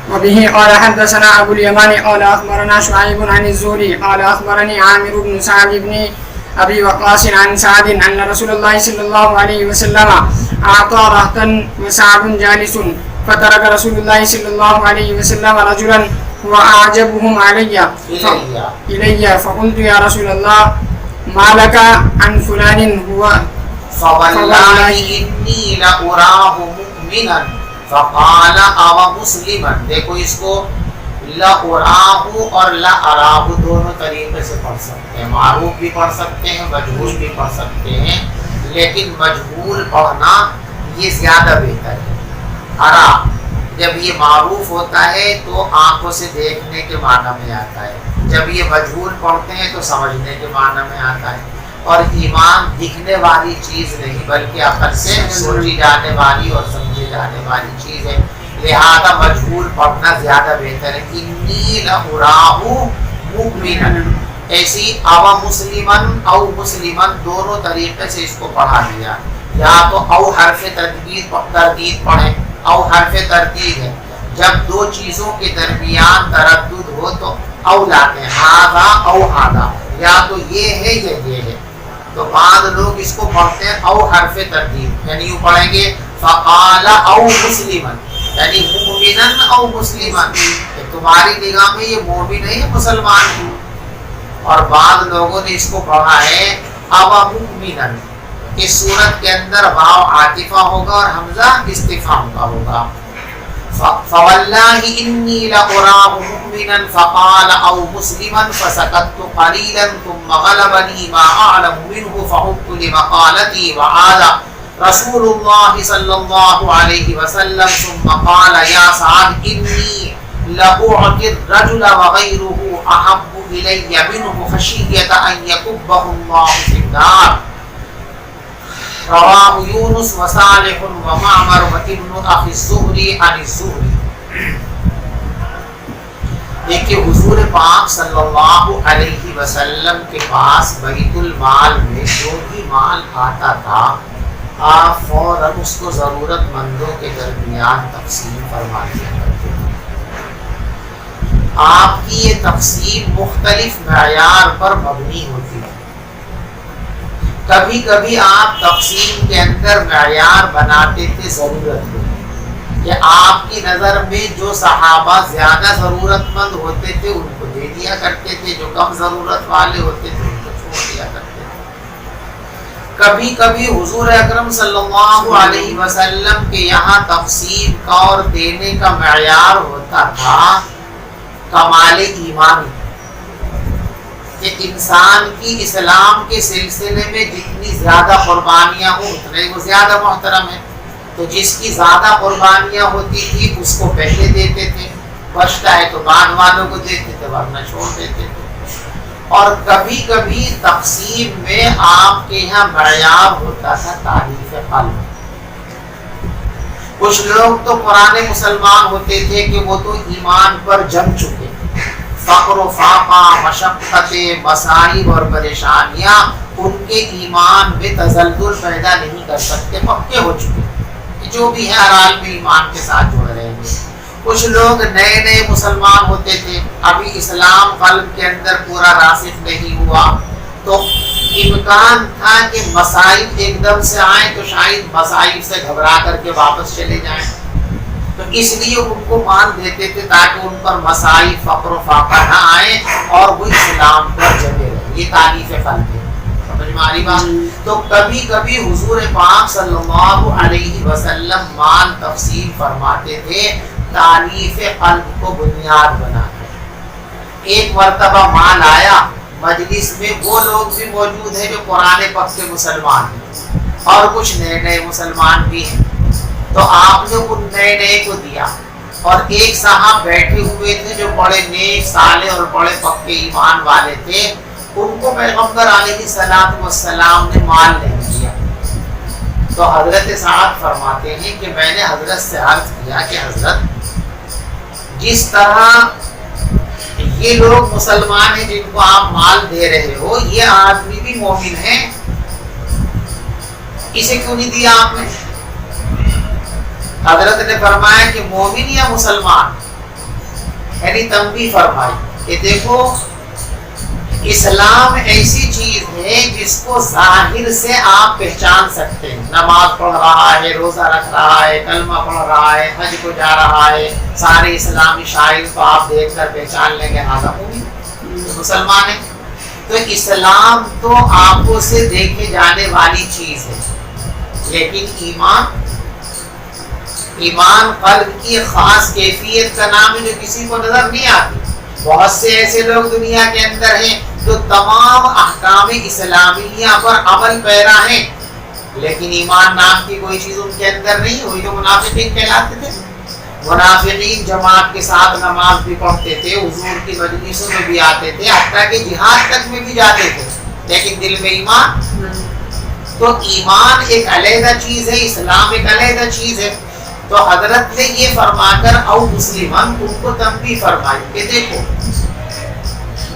وبه قال حدثنا أبو اليمان قال أخبرنا شعيب عن الزهري قال أخبرني عامر بن سعد بن أبي وقاص عن سعد أن رسول الله صلى الله عليه وسلم أعطى رهطا وسعد جالس فترك رسول الله صلى الله عليه وسلم رجلا هو أعجبهم إلي فقلت يا رسول الله ما لك عن فلان هو فوالله إني لأراه مؤمنا فقال او مسلما۔ دیکھو اس کو لأراه اور لأراه دونوں طریقے سے پڑھ سکتے ہیں، معروف بھی پڑھ سکتے ہیں، مجہول بھی پڑھ سکتے ہیں، لیکن مجہول پڑھنا یہ زیادہ بہتر ہے۔ ارا جب یہ معروف ہوتا ہے تو آنکھوں سے دیکھنے کے معنی میں آتا ہے، جب یہ مجہول پڑھتے ہیں تو سمجھنے کے معنی میں آتا ہے۔ اور ایمان دکھنے والی چیز نہیں بلکہ عقل سے سوچی جانے والی اور سمجھی جانے والی چیز ہے، لہذا مجہول پڑھنا زیادہ بہتر ہے۔ انی لأراہ مؤمنا، ایسی او مسلمن او مسلمن دونوں طریقے سے اس کو پڑھا دیا، یا تو او حرف تردید پڑھیں، او حرف تردید ہے، جب دو چیزوں کے درمیان تردد ہو تو او لاتے ہیں، ہاذا او ہاذا، یا تو یہ ہے یا یہ ہے، تو بعض لوگ اس کو پڑھتے ہیں او حرف تردید، یعنی یوں پڑھیں گے فقال او مسلمن، یعنی مومنن او مسلمن، تمہاری نگاہ میں یہ مومن ہے یا مسلمان ہے، اور بعض لوگوں نے اس کو پڑھا ہے اب مؤمنن، اس صورت کے اندر واو عاطفہ ہوگا اور حمزہ استفہام کا ہوگا۔ فواللہ انی لأراه مؤمنا فقال او مسلما فسکت قلیلا ثم غلبنی ما اعلم منه فعدت لمقالتی وعاد رسول اللہ صلی اللہ علیہ وسلم ثم قال یا سعد انی لأعطي الرجل وغيره احب الی منه خشیۃ ان یکبہ اللہ فی النار۔ رواہ یونس وصالح ومعمر وابن اخی الزہری عن الزہری۔ دیکھیں حضور پاک صلی اللہ علیہ وسلم کے پاس بیت المال میں جو بھی مال آتا تھا آپ فوراً اس کو ضرورت مندوں کے درمیان تقسیم فرما دیا کرتے تھے۔ آپ کی یہ تقسیم مختلف معیار پر مبنی ہوتی ہے، کبھی کبھی آپ تقسیم کے اندر معیار بناتے تھے ضرورت کو، کہ آپ کی نظر میں جو صحابہ زیادہ ضرورت مند ہوتے تھے ان کو دے دیا کرتے تھے، جو کم ضرورت والے ہوتے تھے ان کو چھوڑ دیا کرتے تھے۔ کبھی کبھی حضور اکرم صلی اللہ علیہ وسلم کے یہاں تقسیم کا اور دینے کا معیار ہوتا تھا کمال ایمانی، کہ انسان کی اسلام کے سلسلے میں جتنی زیادہ قربانیاں ہوں اتنے وہ زیادہ محترم ہے، تو جس کی زیادہ قربانیاں ہوتی تھی اس کو پہلے دیتے تھے، بچتا ہے تو بعد والوں کو دیتے تھے ورنہ چھوڑ دیتے تھے۔ اور کبھی کبھی تقسیم میں آپ کے یہاں معیار ہوتا تھا تعریف قلب۔ کچھ لوگ تو پرانے مسلمان ہوتے تھے کہ وہ تو ایمان پر جم چکے، فقر و فاقہ، مشقتیں، مصائب اور پریشانیاں ان کے ایمان میں تزلزل پیدا نہیں کر سکتے، پکے ہو چکے، جو بھی ہے ہر حال میں ایمان کے ساتھ جڑ رہے ہیں۔ کچھ لوگ نئے نئے مسلمان ہوتے تھے، ابھی اسلام قلب کے اندر پورا راسخ نہیں ہوا، تو امکان تھا کہ مصائب ایک دم سے آئیں تو شاید مصائب سے گھبرا کر کے واپس چلے جائیں، تو اس لیے ان کو مان دیتے تھے تاکہ ان پر مصائب، فقر و فاقہ نہ آئے اور وہ اسلام پر جمے رہے۔ یہ تعریف قلب ہے، سمجھ میں آ رہی بات؟ تو کبھی کبھی حضور پاک صلی اللہ علیہ وسلم مال تقسیم فرماتے تھے تعریف قلب کو بنیاد بنا کر۔ ایک مرتبہ مال آیا، مجلس میں وہ لوگ بھی موجود ہیں جو پرانے پکے مسلمان ہیں اور کچھ نئے نئے مسلمان بھی ہیں، تو آپ نے ان نئے نئے کو دیا، اور ایک صاحب بیٹھے ہوئے تھے جو بڑے نیک صالح اور بڑے پکے ایمان والے تھے، ان کو پیغمبر علیہ السلام نے مال نہیں دیا۔ تو حضرت سعد فرماتے ہیں کہ میں نے حضرت سے عرض کیا کہ حضرت جس طرح یہ لوگ مسلمان ہیں جن کو آپ مال دے رہے ہو، یہ آدمی بھی مومن ہے، اسے کیوں نہیں دیا آپ نے؟ حضرت نے فرمایا کہ مومن یا مسلمان، یعنی تنبیہ فرمائی کہ دیکھو اسلام ایسی چیز ہے جس کو ظاہر سے آپ پہچان سکتے ہیں، نماز پڑھ رہا ہے، روزہ رکھ رہا ہے، کلمہ پڑھ رہا ہے، حج کو جا رہا ہے، سارے اسلامی شاعر کو آپ دیکھ کر پہچان لیں گے ہاں مومن مسلمان ہے۔ تو اسلام تو آنکھوں سے دیکھے جانے والی چیز ہے، لیکن ایمان قلب کی خاص کیفیت کا نام ہے جو کسی کو نظر نہیں آتی۔ بہت سے ایسے لوگ دنیا کے اندر ہیں جو تمام احکام اسلامیہ پر عمل پیرا ہیں، لیکن ایمان نام کی کوئی چیز ان کے اندر نہیں، وہی تو منافقین کہلاتے تھے۔ منافقین جماعت کے ساتھ نماز بھی پڑھتے تھے، حضور کی مجلسوں میں بھی آتے تھے، حتیٰ کہ جہاد تک میں بھی جاتے تھے، لیکن دل میں ایمان۔ تو ایمان ایک علیحدہ چیز ہے، اسلام ایک علیحدہ چیز ہے۔ تو حضرت نے یہ فرما کر او مسلمان ان کو تنبیہ فرمائی کہ دیکھو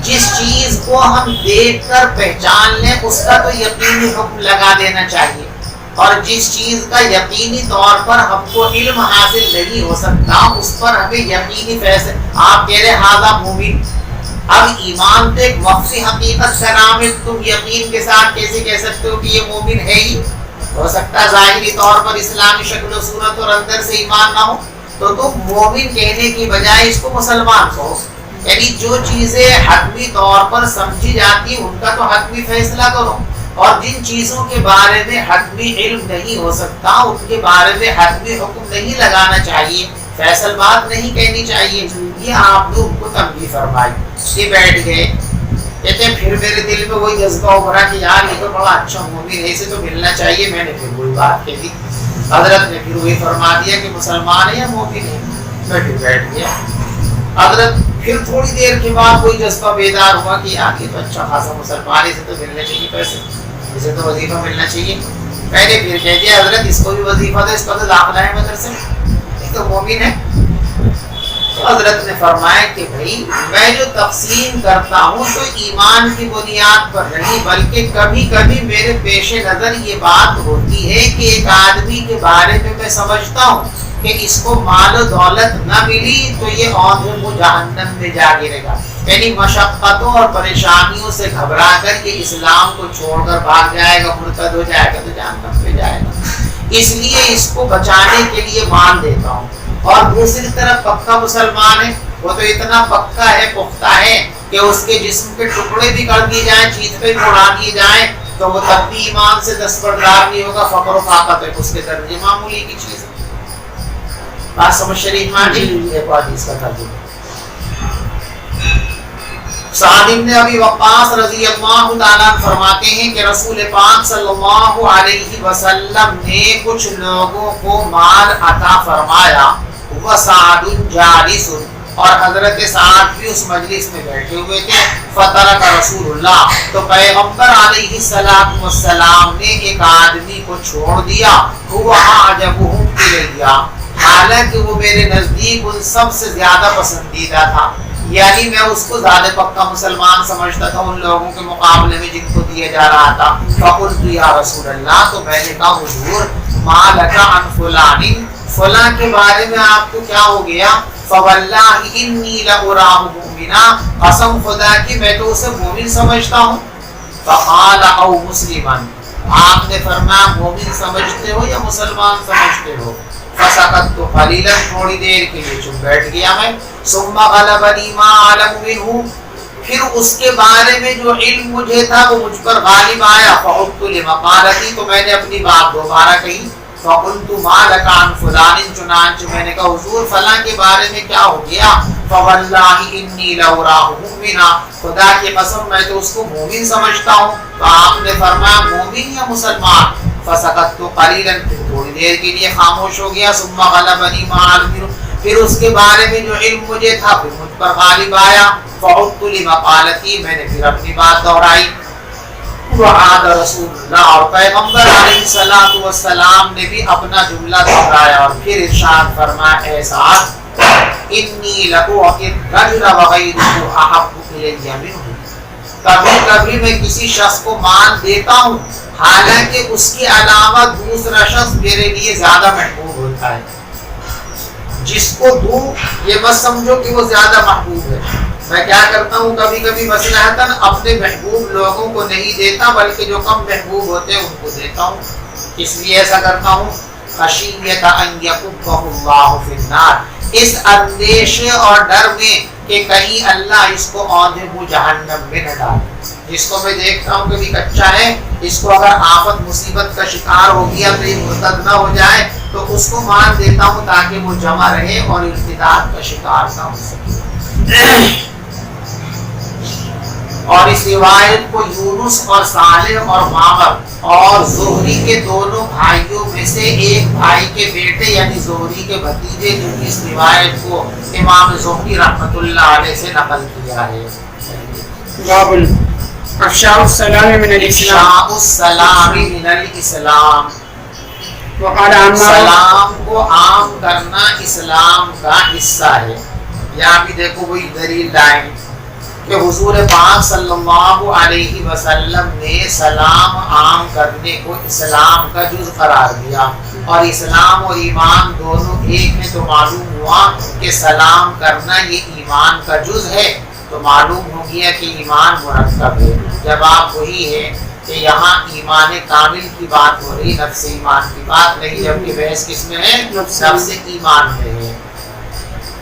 جس چیز کو ہم دیکھ کر پہچان لیں اس کا تو یقینی حکم لگا دینا چاہیے، اور جس چیز کا یقینی طور پر ہم کو علم حاصل نہیں ہو سکتا اس پر ہمیں یقینی فیصلہ۔ آپ کہہ رہے ہاذا مومن، اب ایمان تو ایک مخفی حقیقت کا نام ہے، تم یقین کے ساتھ کیسے کہہ سکتے ہو کہ یہ مومن ہے ہی؟ ہو سکتا ہے ظاہری طور پر اسلامی شکل و صورت اور اندر سے ایمان نہ ہو، تو تم مومن کہنے کی بجائے اس کو مسلمان کہو۔ یعنی جو چیزیں حتمی طور پر سمجھی جاتی ان کا تو حتمی فیصلہ کرو، اور جن چیزوں کے بارے میں حتمی علم نہیں ہو سکتا ان کے بارے میں حتمی حکم نہیں لگانا چاہیے، فیصل بات نہیں کہنی چاہیے۔ یہ آپ نے ان کو تنبیہ فرمائی۔ یہ بیٹھ گئے، کہتے ہیں پھر میرے دل میں وہی جذبہ ابھرا کہ یار یہ تو بڑا اچھا مومن ہے، اسے تو ملنا چاہیے۔ میں نے پھر وہی بات کہی، حضرت نے پھر وہی فرما دیا کہ مسلمان ہے یا مومن ہے۔ میں پھر بیٹھ گیا۔ حضرت پھر تھوڑی دیر کے بعد کوئی جذبہ بیدار ہوا کہ یار یہ تو اچھا خاصا مسلمان ہے، اسے تو ملنے چاہیے پیسے، اسے تو وظیفہ ملنا چاہیے۔ میں نے پھر کہہ دیا حضرت اس کو بھی وظیفہ دو، اس کا تو داخلہ ہے مدرسے میں، یہ تو مومن ہے۔ حضرت نے فرمایا کہ بھائی میں جو تقسیم کرتا ہوں تو ایمان کی بنیاد پر نہیں، بلکہ کبھی کبھی میرے پیش نظر یہ بات ہوتی ہے کہ ایک آدمی کے بارے میں سمجھتا ہوں کہ اس کو مال و دولت نہ ملی تو یہ وہ جہنم میں جا گرے گا، یعنی مشقتوں اور پریشانیوں سے گھبرا کر یہ اسلام کو چھوڑ کر بھاگ جائے گا، مرتد ہو جائے گا تو جہنم میں جائے گا، اس لیے اس کو بچانے کے لیے مال دیتا ہوں۔ اور دوسری طرف پکا مسلمان ہے، وہ تو اتنا پکا ہے، پختہ ہے کہ اس کے جسم کے ٹکڑے بھی کر دیے جائیں، چیز پہ بھی اڑا دیے جائیں تو وہ تب بھی ایمان سے دستبردار نہیں ہوگا، فقر و فاقہ پہ اس کے درجے معمولی کی چیز ہے۔ بات سمجھ شریف مانی ایک حدیث کا ترجمہ۔ سعد بن ابی وقاص رضی اللہ تعالیٰ فرماتے ہیں کہ رسول پاک صلی اللہ علیہ وسلم نے کچھ لوگوں کو مال عطا فرمایا، وسعد جالس، اور حضرت سعد بھی اس مجلس میں بیٹھے ہوئے تھے۔ فترک رسول اللہ، تو پیغمبر علیہ السلام نے ایک آدمی کو چھوڑ دیا، هو اعجبهم الیہ، حالانکہ وہ میرے نزدیک ان سب سے زیادہ پسندیدہ تھا، یعنی میں اس کو زیادہ پکا مسلمان سمجھتا تھا ان لوگوں کے مقابلے میں جن کو دیا جا رہا تھا۔ فقلت یا رسول اللہ، تو میں نے کہا حضور ما لک عن فلان، فلاں کے بارے میں آپ کو کیا ہو گیا؟ فواللہ انی لأراه مؤمنا، قسم خدا کی میں تو اسے مومن سمجھتا ہوں۔ فقال او مسلما، آپ نے فرمایا مومن سمجھتے ہو یا مسلمان سمجھتے ہو؟ فسکت قلیلا، تھوڑی دیر کے لیے چپ بیٹھ گیا میں۔ ثم غلبنی ما اعلم منہ، پھر اس کے بارے میں جو علم مجھے تھا وہ مجھ پر غالب آیا۔ فعدت لمقالتی، تو میں نے اپنی بات دوبارہ کہی۔ فقلت ما لک عن فلان، چنانچہ میں نے کہا حضور فلاں کے بارے میں کیا ہو گیا؟ فواللہ انی لأراه مؤمنا، خدا کی قسم میں تو اس کو مومن سمجھتا ہوں۔ تو آپ نے فرمایا مومن یا مسلمان؟ فسکت قلیلا، تھوڑی دیر کے لیے خاموش ہو گیا۔ ثم غلبنی ما اعلم، پھر اس کے بارے میں جو علم مجھے تھا پھر مجھ پر غالب آیا۔ فعدت لمقالتی، میں نے پھر اپنی بات دہرائی۔ وعاد رسول اللہ، اور پیغمبر علیہ السلام نے بھی اپنا جملہ دہرایا، اور پھر ارشاد فرمایا اے سعد، انی لأعطی الرجل وغیرہ احب الی منہ، کبھی کبھی میں کسی شخص کو مال دیتا ہوں حالانکہ اس کے علاوہ دوسرا شخص میرے لیے زیادہ محبوب ہوتا ہے. جس کو دوں یہ مت سمجھو کہ وہ زیادہ محبوب ہے. میں کیا کرتا ہوں کبھی کبھی مصلحتاً اپنے محبوب لوگوں کو نہیں دیتا بلکہ جو کم محبوب ہوتے ہیں ان کو دیتا ہوں. اس لیے ایسا کرتا ہوں خشیۃ ان یکبہ اللہ فی النار، اس اندیشے اور ڈر میں کہ کہیں اللہ اس کو عودے کو جہنم میں نہ ڈالے. جس کو میں دیکھتا ہوں کبھی کچا ہے، اس کو اگر آفت مصیبت کا شکار ہو گیا تو یہ مرتد نہ ہو جائے تو اس کو مان دیتا ہوں تاکہ وہ جمع رہے اور ارتداد کا شکار نہ ہو سکے. اور اس روایت کو یونس اور صالح اور معمر اور زہری کے دونوں بھائیوں میں سے ایک بھائی کے بیٹے یعنی زہری کے بھتیجے جو اس روایت کو امام زہری رحمۃ اللہ علیہ سے نقل کیا ہے. باب افشاء السلام من الاسلام، افشاء السلام من الاسلام، وقال عمار سلام کو عام کرنا اسلام کا حصہ ہے. یہاں بھی دیکھو وہی دلیل لائن کہ حضور پاک صلی اللہ علیہ وسلم نے سلام عام کرنے کو اسلام کا جز قرار دیا، اور اسلام اور ایمان دونوں ایک ہیں تو معلوم ہوا کہ سلام کرنا یہ ایمان کا جز ہے. تو معلوم ہو گیا کہ ایمان مرکب ہے. جب آپ وہی ہے کہ یہاں ایمان کامل کی بات ہو رہی، نفس ایمان کی بات نہیں، جبکہ بحث کس میں ہے؟ نفس ایمان میں ہے.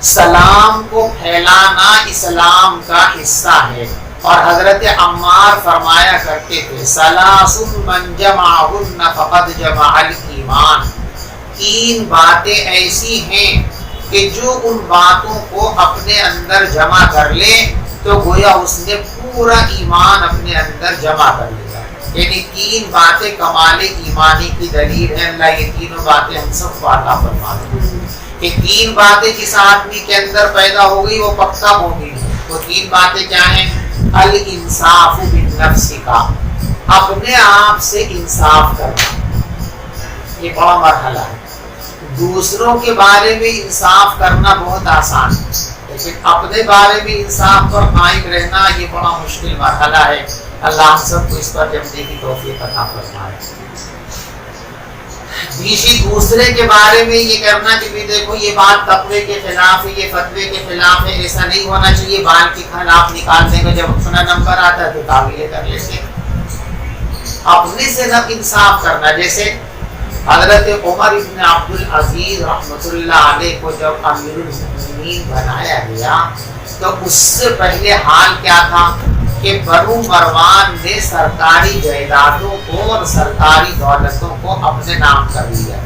سلام کو پھیلانا اسلام کا حصہ ہے. اور حضرت عمار فرمایا کرتے تھے ثلاث من جمعہن فقد جمع الایمان، تین باتیں ایسی ہیں کہ جو ان باتوں کو اپنے اندر جمع کر لے تو گویا اس نے پورا ایمان اپنے اندر جمع کر لیا. یعنی تین باتیں کمال ایمانی کی دلیل ہے. اللہ یہ تینوں باتیں ہم سب کو عطا فرما دے کہ تین باتیں جس آدمی کے اندر پیدا ہو گئی وہ پکا مومن ہے. وہ تین باتیں کیا ہیں؟ الانصاف بالنفس کا، اپنے آپ سے انصاف کرنا، یہ بڑا مرحلہ ہے. دوسروں کے بارے میں انصاف کرنا بہت آسان ہے، لیکن اپنے بارے میں انصاف پر قائم رہنا یہ بڑا مشکل مرحلہ ہے. اللہ ہم سب کو اس پر جمنے کی توفیق عطا فرمائے. دوسرے کے بارے میں یہ کرنا کہ بھی دیکھو یہ بات تقوی کے خلاف ہے، یہ فتوے کے خلاف ہے، ایسا نہیں ہونا چاہیے. بال کے خلاف نکالنے کا جب اپنا نمبر آتا ہے تو تعویلیں کر لیتے ہیں. اپنے سے نہ انصاف کرنا، جیسے حضرت عمر ابن عبدالعزیز رحمۃ اللہ علیہ کو جب امیر المؤمنین بنایا گیا تو اس سے پہلے حال کیا تھا کہ بنو مروان نے سرکاری جائیدادوں کو اور سرکاری دولتوں کو اپنے نام کر لیا،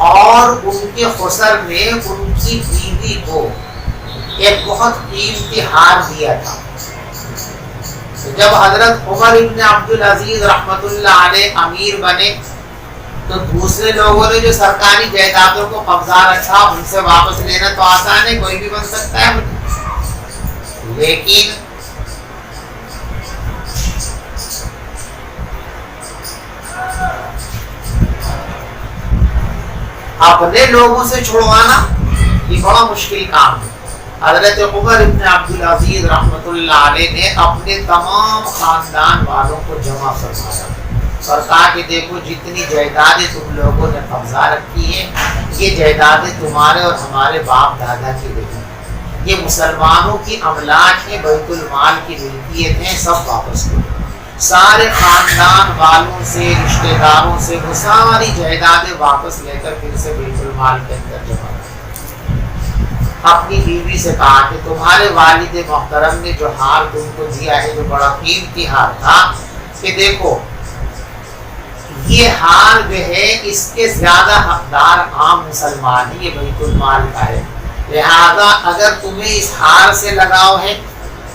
اور ان کے خسر نے ان کی بیوی کو ایک بہت قیمتی ہار دیا تھا. جب حضرت عمر ابن عبدالعزیز رحمۃ اللہ علیہ امیر بنے تو دوسرے لوگوں نے جو سرکاری جائیدادوں کو قبضہ رکھا ان سے واپس لینا تو آسان ہے، کوئی بھی بن سکتا ہے. لیکن اپنے لوگوں سے چھڑوانا یہ بڑا مشکل کام ہے. حضرت عمر ابن عبدالعزیز رحمۃ اللہ علیہ نے اپنے تمام خاندان والوں کو جمع فرمایا اور کہا کہ دیکھو جتنی جائیدادیں تم لوگوں نے قبضہ رکھی ہیں یہ جائیدادیں تمہارے اور ہمارے باپ دادا کی رہی، یہ مسلمانوں کی املاک ہیں، بیت المال کی ملکیت ہیں، سب واپس کرو. سارے خاندان والوں سے رشتہ داروں سے وہ ساری جائیدادیں واپس لے کر پھر سے بیت المال کے اندر جمع. اپنی بیوی سے کہا کہ تمہارے والد محترم نے جو ہار تم کو دیا ہے جو بڑا قیمتی ہار تھا کہ دیکھو یہ ہار جو ہے اس کے زیادہ حقدار عام مسلمان ہیں، یہ بیت المال کا ہے، لہذا اگر تمہیں اس ہار سے لگاؤ ہے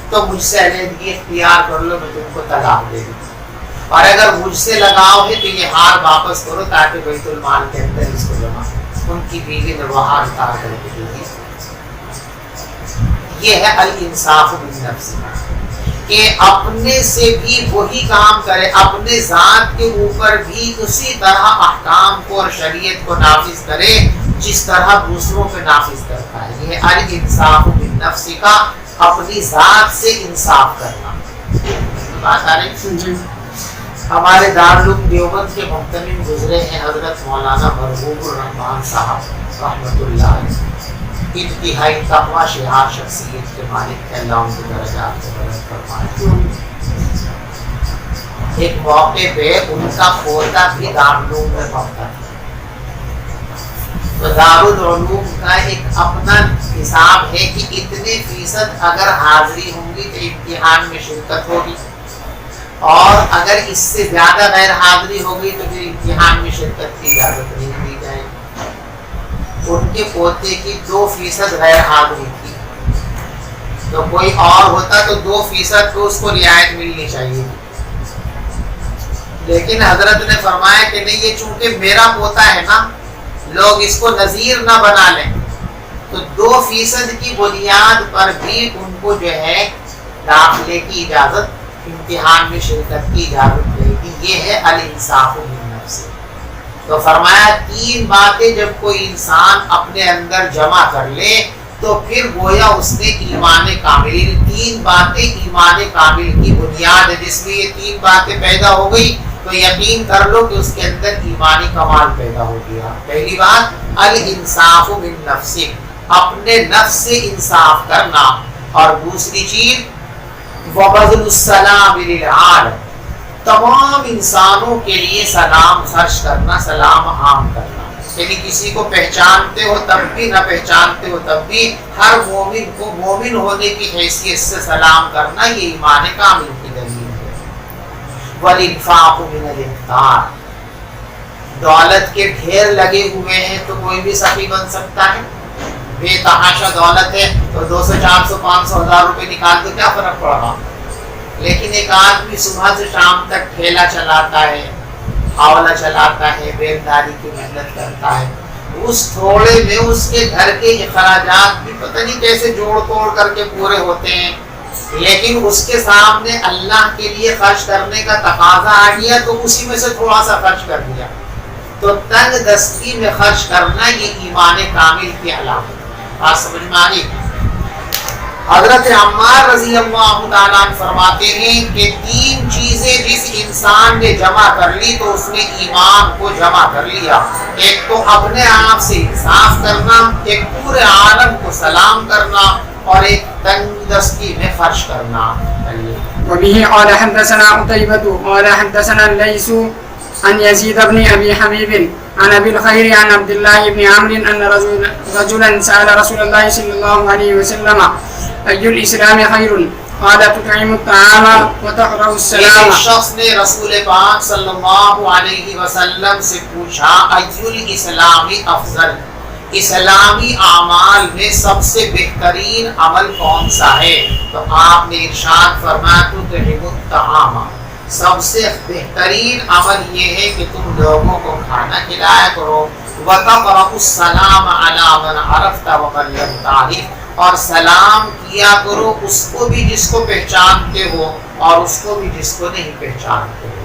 تو مجھ سے علیحدگی اختیار کر لو، میں تم کو طلاق دے دوں، اور اگر مجھ سے لگاؤ ہے تو یہ ہار واپس کرو تاکہ بیت المال کے اندر اس کو جمع. ان کی بیوی نے وہ ہار اتار کر کے دے دی. یہ ہے الانصاف بالنفس، کہ اپنے سے بھی وہی کام کرے، اپنے ذات کے اوپر بھی اسی طرح احکام کو اور شریعت کو نافذ کرے جس طرح دوسروں پہ نافذ کرتا ہے. یہ الانصاف بالنفس کا اپنی ذات سے انصاف کرنا. بات آ رہی. ہمارے دارالعلوم دیوبند کے محتمم گزرے ہیں حضرت مولانا مرحوم الرحمان صاحب رحمۃ اللہ علیہ. انتہائی تقویٰ شعار شخصیت کے مالک کے اللہ ان کے درجات کو بلند فرمائے. ایک موقع پہ ان کا پوتا بھی دارالعلوم میں پڑھتا تھا. تو دارالعلوم کا ایک اپنا حساب ہے کہ اتنے فیصد اگر حاضری ہوں گی تو امتحان میں شرکت ہوگی، اور اگر اس سے زیادہ غیر حاضری ہوگی تو پھر امتحان میں شرکت کی اجازت نہیں دی جائے. ان کے پوتے کی 2% غیر حاضری تھی، تو کوئی اور ہوتا تو 2% کو اس کو رعایت ملنی چاہیے. لیکن حضرت نے فرمایا کہ نہیں، یہ چونکہ میرا پوتا ہے نا، لوگ اس کو نظیر نہ بنا لیں، تو 2% کی بنیاد پر بھی ان کو جو ہے داخلے کی اجازت، امتحان میں شرکت کی اجازت دے گی. یہ ہے الانصاف بالنفس. تو فرمایا 3 باتیں جب کوئی انسان اپنے اندر جمع کر لے تو پھر گویا اس نے ایمان کامل. 3 باتیں ایمان کامل کی بنیاد ہے. جس میں یہ 3 باتیں پیدا ہو گئی تو یقین کر لو کہ اس کے اندر ایمانی کمال پیدا ہو گیا. پہلی بات الانصاف بالنفس، اپنے نفس سے انصاف کرنا. اور دوسری چیز وبذل السلام للعالم، تمام انسانوں کے لیے سلام خرچ کرنا، سلام عام کرنا. یعنی کسی کو پہچانتے ہو تب بھی، نہ پہچانتے ہو تب بھی، ہر مومن کو مومن ہونے کی حیثیت سے سلام کرنا، یہ ایمان کامل کی دلیل ہے. والانفاق من الانفاق، دولت کے ڈھیر لگے ہوئے ہیں تو کوئی بھی سخی بن سکتا ہے. بے تحاشا دولت ہے تو 200 400 500 1000 روپے نکال تو کیا فرق پڑ رہا. لیکن ایک آدمی صبح سے شام تک ٹھیلا چلاتا ہے، حوالہ چلاتا ہے، بیلداری کی محنت کرتا ہے، اس تھوڑے میں اس کے گھر کے اخراجات بھی پتہ نہیں کیسے جوڑ توڑ کر کے پورے ہوتے ہیں. لیکن اس کے سامنے اللہ کے لیے خرچ کرنے کا تقاضا آ گیا تو اسی میں سے تھوڑا سا خرچ کر دیا. تو تنگ دستی میں خرچ کرنا یہ ایمان کامل کی علامت ہے. بات سمجھ میں آ رہی. حضرت عمار رضی اللہ تعالیٰ عنہ فرماتے ہیں کہ 3 چیزیں جس انسان نے جمع کر لی تو اس نے ایمان کو جمع کر لیا. ایک تو اپنے آپ سے انصاف کرنا، ایک پورے عالم کو سلام کرنا، اور ایک تنگ دستی میں خرچ کرنا. وبه قال حدثنا قتيبة قال حدثنا الليث عن يزيد بن أبي حبيب عن أبي الخير عن عبد الله بن عمرو أن رجلا سأل رسول الله صلى الله عليه وسلم أي الإسلام خير قال تطعم الطعام وتقرأ السلام. ایک شخص نے رسول پاک صلی اللہ علیہ وسلم سے پوچھا أي الإسلام أفضل، اسلامی اعمال میں سب سے بہترین عمل کون سا ہے؟ تو آپ نے ارشاد فرمایا تطعم الطعام، سب سے بہترین عمل یہ ہے کہ تم لوگوں کو کھانا کھلایا کرو. وتقرأ السلام علی من عرفت ومن لم تعرف، اور سلام کیا کرو اس کو بھی جس کو پہچانتے ہو اور اس کو بھی جس کو نہیں پہچانتے ہو.